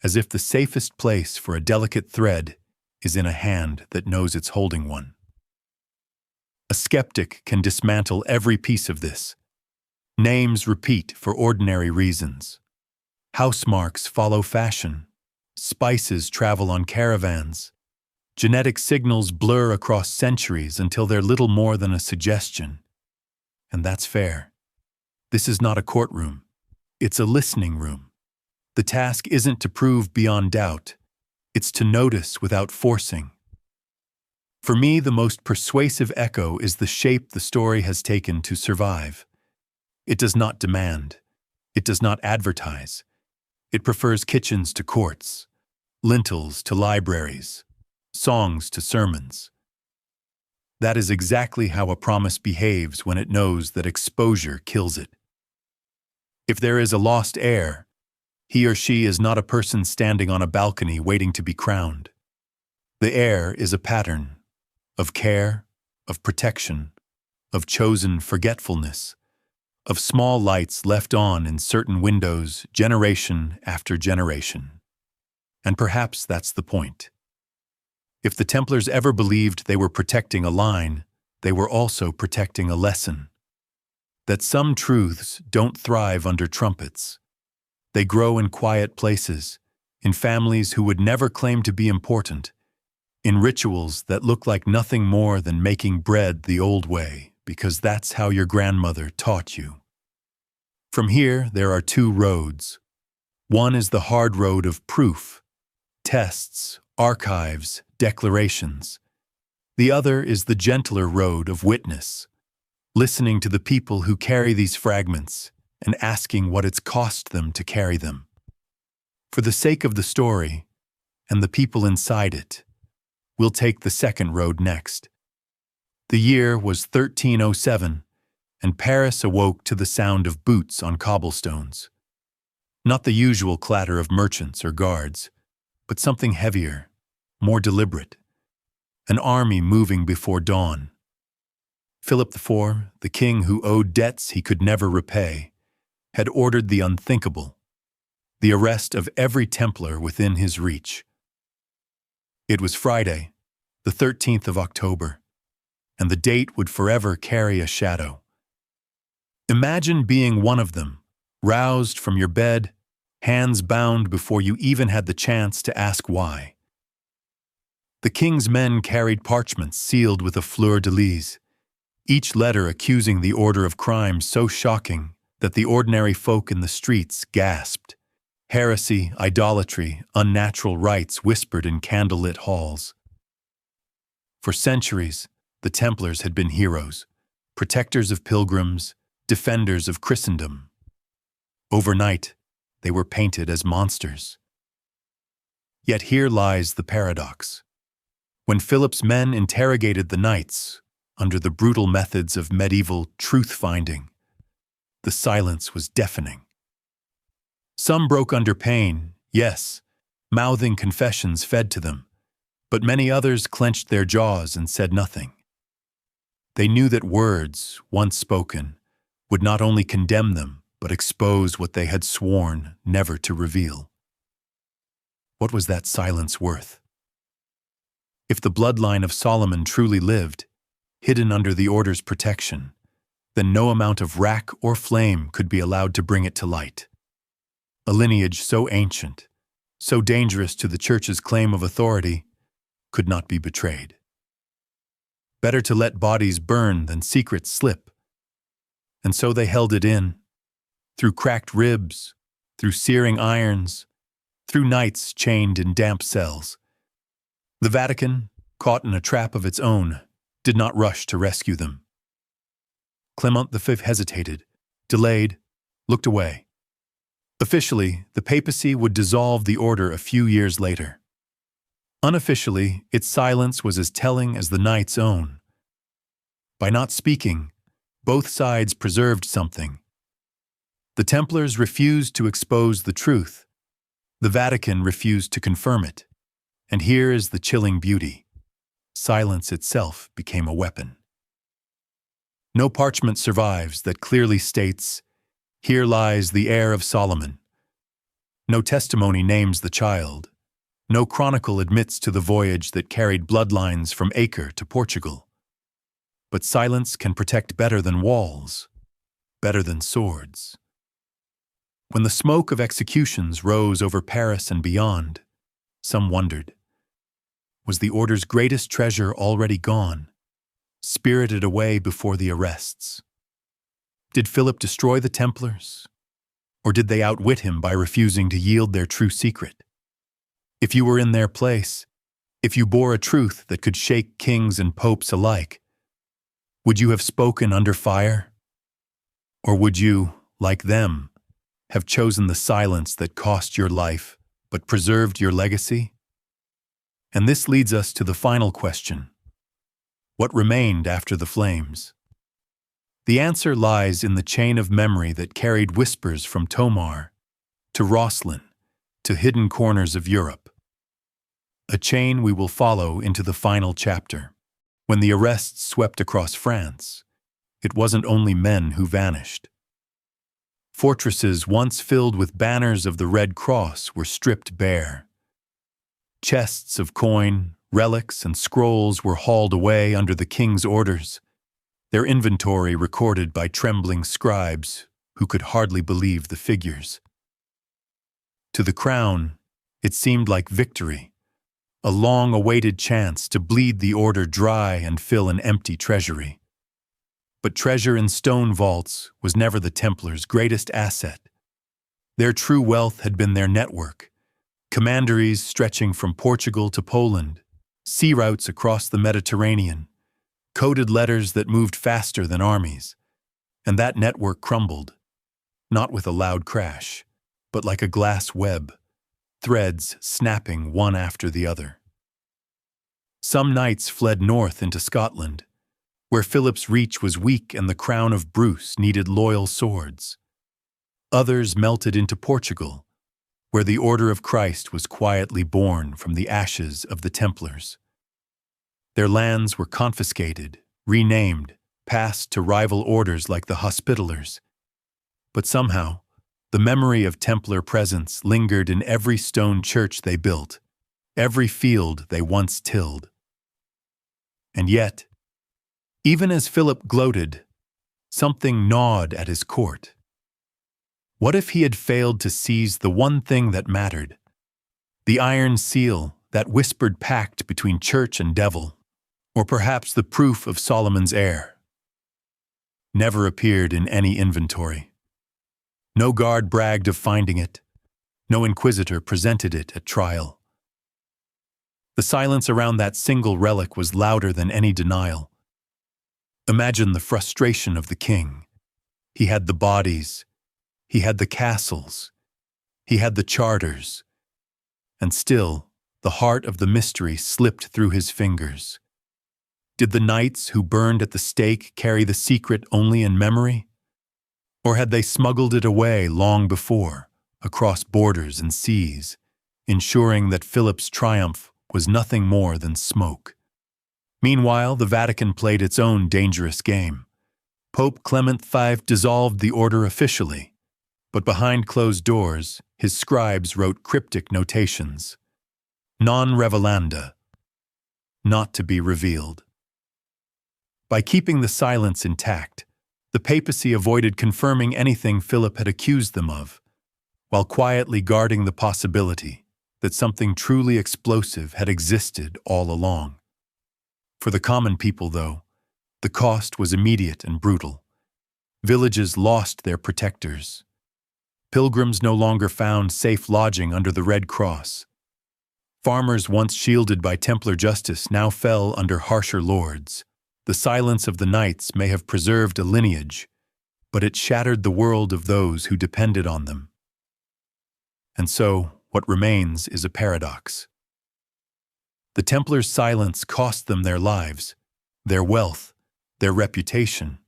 as if the safest place for a delicate thread is in a hand that knows it's holding one. A skeptic can dismantle every piece of this. Names repeat for ordinary reasons. House marks follow fashion. Spices travel on caravans. Genetic signals blur across centuries until they're little more than a suggestion. And that's fair. This is not a courtroom. It's a listening room. The task isn't to prove beyond doubt. It's to notice without forcing. For me, the most persuasive echo is the shape the story has taken to survive. It does not demand. It does not advertise. It prefers kitchens to courts, lintels to libraries, songs to sermons. That is exactly how a promise behaves when it knows that exposure kills it. If there is a lost heir, he or she is not a person standing on a balcony waiting to be crowned. The heir is a pattern of care, of protection, of chosen forgetfulness, of small lights left on in certain windows generation after generation. And perhaps that's the point. If the Templars ever believed they were protecting a line, they were also protecting a lesson. That some truths don't thrive under trumpets. They grow in quiet places, in families who would never claim to be important, in rituals that look like nothing more than making bread the old way, because that's how your grandmother taught you. From here, there are two roads. One is the hard road of proof, tests, archives, declarations. The other is the gentler road of witness, listening to the people who carry these fragments and asking what it's cost them to carry them. For the sake of the story and the people inside it, We'll take the second road next. The year was 1307, and Paris awoke to the sound of boots on cobblestones. Not the usual clatter of merchants or guards, but something heavier, more deliberate. An army moving before dawn. Philip IV, the king who owed debts he could never repay, had ordered the unthinkable, the arrest of every Templar within his reach. It was Friday, the 13th of October, and the date would forever carry a shadow. Imagine being one of them, roused from your bed, hands bound before you even had the chance to ask why. The king's men carried parchments sealed with a fleur-de-lis, each letter accusing the order of crimes so shocking that the ordinary folk in the streets gasped. Heresy, idolatry, unnatural rites whispered in candlelit halls. For centuries, the Templars had been heroes, protectors of pilgrims, defenders of Christendom. Overnight, they were painted as monsters. Yet here lies the paradox. When Philip's men interrogated the knights, under the brutal methods of medieval truth-finding, the silence was deafening. Some broke under pain, yes, mouthing confessions fed to them, but many others clenched their jaws and said nothing. They knew that words, once spoken, would not only condemn them, but expose what they had sworn never to reveal. What was that silence worth? If the bloodline of Solomon truly lived, hidden under the order's protection, then no amount of rack or flame could be allowed to bring it to light. A lineage so ancient, so dangerous to the Church's claim of authority, could not be betrayed. Better to let bodies burn than secrets slip. And so they held it in, through cracked ribs, through searing irons, through nights chained in damp cells. The Vatican, caught in a trap of its own, did not rush to rescue them. Clement V hesitated, delayed, looked away. Officially, the papacy would dissolve the order a few years later. Unofficially, its silence was as telling as the knight's own. By not speaking, both sides preserved something. The Templars refused to expose the truth. The Vatican refused to confirm it. And here is the chilling beauty. Silence itself became a weapon. No parchment survives that clearly states, "Here lies the heir of Solomon." No testimony names the child. No chronicle admits to the voyage that carried bloodlines from Acre to Portugal. But silence can protect better than walls, better than swords. When the smoke of executions rose over Paris and beyond, some wondered, was the order's greatest treasure already gone, spirited away before the arrests? Did Philip destroy the Templars? Or did they outwit him by refusing to yield their true secret? If you were in their place, if you bore a truth that could shake kings and popes alike, would you have spoken under fire? Or would you, like them, have chosen the silence that cost your life but preserved your legacy? And this leads us to the final question. What remained after the flames? The answer lies in the chain of memory that carried whispers from Tomar to Rosslyn to hidden corners of Europe. A chain we will follow into the final chapter. When the arrests swept across France, it wasn't only men who vanished. Fortresses once filled with banners of the Red Cross were stripped bare. Chests of coin, relics, and scrolls were hauled away under the king's orders, their inventory recorded by trembling scribes who could hardly believe the figures. To the crown, it seemed like victory, a long-awaited chance to bleed the order dry and fill an empty treasury. But treasure in stone vaults was never the Templars' greatest asset. Their true wealth had been their network, commanderies stretching from Portugal to Poland, sea routes across the Mediterranean, coded letters that moved faster than armies. And that network crumbled, not with a loud crash, but like a glass web, threads snapping one after the other. Some knights fled north into Scotland, where Philip's reach was weak and the crown of Bruce needed loyal swords. Others melted into Portugal, where the Order of Christ was quietly born from the ashes of the Templars. Their lands were confiscated, renamed, passed to rival orders like the Hospitallers. But somehow, the memory of Templar presence lingered in every stone church they built, every field they once tilled. And yet, even as Philip gloated, something gnawed at his court. What if he had failed to seize the one thing that mattered? The iron seal, that whispered pact between church and devil, or perhaps the proof of Solomon's heir. Never appeared in any inventory. No guard bragged of finding it. No inquisitor presented it at trial. The silence around that single relic was louder than any denial. Imagine the frustration of the king. He had the bodies, he had the castles, he had the charters, and still the heart of the mystery slipped through his fingers. Did the knights who burned at the stake carry the secret only in memory? Or had they smuggled it away long before, across borders and seas, ensuring that Philip's triumph was nothing more than smoke? Meanwhile, the Vatican played its own dangerous game. Pope Clement V dissolved the order officially, but behind closed doors, his scribes wrote cryptic notations. Non revelanda, not to be revealed. By keeping the silence intact, the papacy avoided confirming anything Philip had accused them of, while quietly guarding the possibility that something truly explosive had existed all along. For the common people, though, the cost was immediate and brutal. Villages lost their protectors. Pilgrims no longer found safe lodging under the Red Cross. Farmers once shielded by Templar justice now fell under harsher lords. The silence of the knights may have preserved a lineage, but it shattered the world of those who depended on them. And so, what remains is a paradox. The Templars' silence cost them their lives, their wealth, their reputation.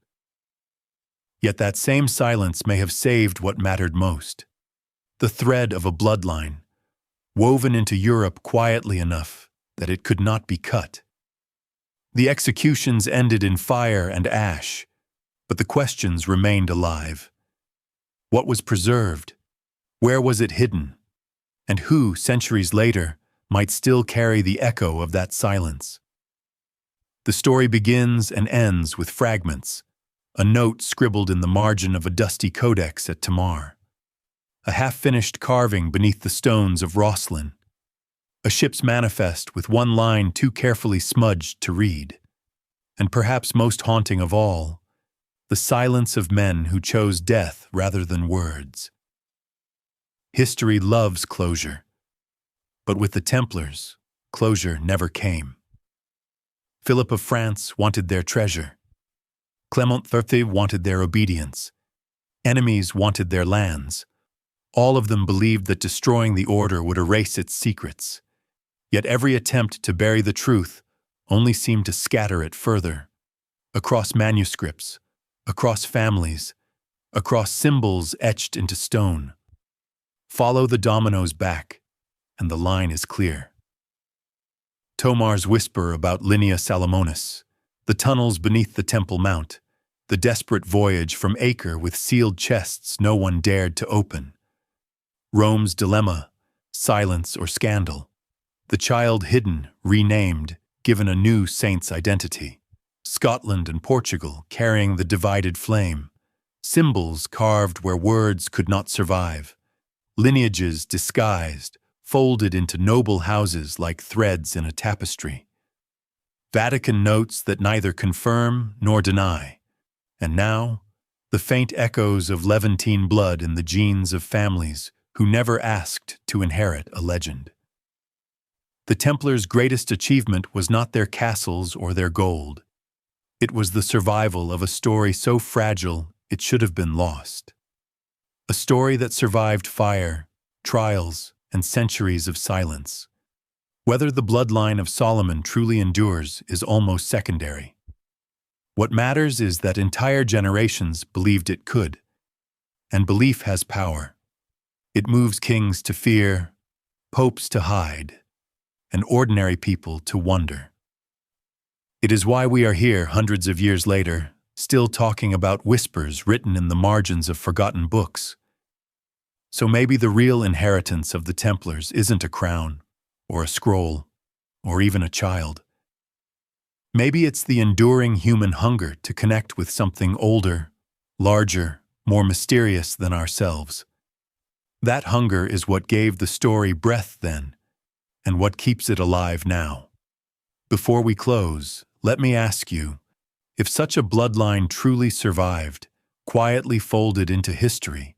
Yet that same silence may have saved what mattered most: the thread of a bloodline, woven into Europe quietly enough that it could not be cut. The executions ended in fire and ash, but the questions remained alive. What was preserved? Where was it hidden? And who, centuries later, might still carry the echo of that silence? The story begins and ends with fragments, a note scribbled in the margin of a dusty codex at Tamar, a half-finished carving beneath the stones of Rosslyn, a ship's manifest with one line too carefully smudged to read, and perhaps most haunting of all, the silence of men who chose death rather than words. History loves closure, but with the Templars, closure never came. Philip of France wanted their treasure. Clement XIII wanted their obedience. Enemies wanted their lands. All of them believed that destroying the order would erase its secrets. Yet every attempt to bury the truth only seemed to scatter it further. Across manuscripts, across families, across symbols etched into stone. Follow the dominoes back, and the line is clear. Tomar's whisper about Linea Salomonis, the tunnels beneath the Temple Mount, the desperate voyage from Acre with sealed chests no one dared to open. Rome's dilemma, silence or scandal. The child hidden, renamed, given a new saint's identity. Scotland and Portugal carrying the divided flame. Symbols carved where words could not survive. Lineages disguised, folded into noble houses like threads in a tapestry. Vatican notes that neither confirm nor deny. And now, the faint echoes of Levantine blood in the genes of families who never asked to inherit a legend. The Templars' greatest achievement was not their castles or their gold. It was the survival of a story so fragile it should have been lost. A story that survived fire, trials, and centuries of silence. Whether the bloodline of Solomon truly endures is almost secondary. What matters is that entire generations believed it could, and belief has power. It moves kings to fear, popes to hide, and ordinary people to wonder. It is why we are here hundreds of years later, still talking about whispers written in the margins of forgotten books. So maybe the real inheritance of the Templars isn't a crown, or a scroll, or even a child. Maybe it's the enduring human hunger to connect with something older, larger, more mysterious than ourselves. That hunger is what gave the story breath then, and what keeps it alive now. Before we close, let me ask you, if such a bloodline truly survived, quietly folded into history,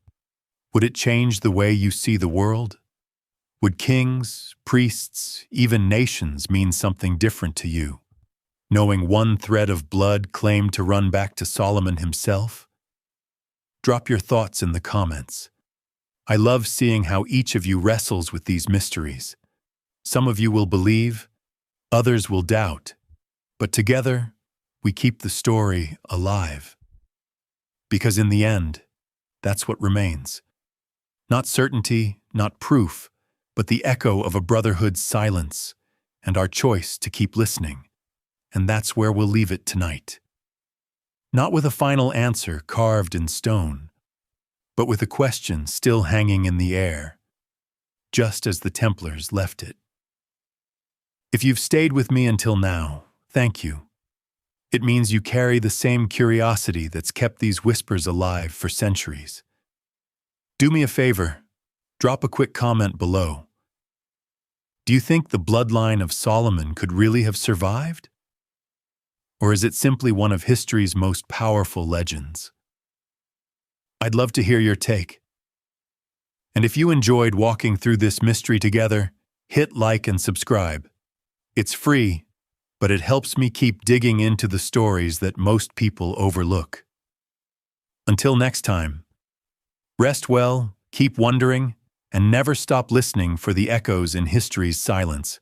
would it change the way you see the world? Would kings, priests, even nations mean something different to you, knowing one thread of blood claimed to run back to Solomon himself? Drop your thoughts in the comments. I love seeing how each of you wrestles with these mysteries. Some of you will believe, others will doubt, but together, we keep the story alive. Because in the end, that's what remains. Not certainty, not proof, but the echo of a brotherhood's silence and our choice to keep listening. And that's where we'll leave it tonight. Not with a final answer carved in stone, but with a question still hanging in the air, just as the Templars left it. If you've stayed with me until now, thank you. It means you carry the same curiosity that's kept these whispers alive for centuries. Do me a favor, drop a quick comment below. Do you think the bloodline of Solomon could really have survived? Or is it simply one of history's most powerful legends? I'd love to hear your take. And if you enjoyed walking through this mystery together, hit like and subscribe. It's free, but it helps me keep digging into the stories that most people overlook. Until next time, rest well, keep wondering, and never stop listening for the echoes in history's silence.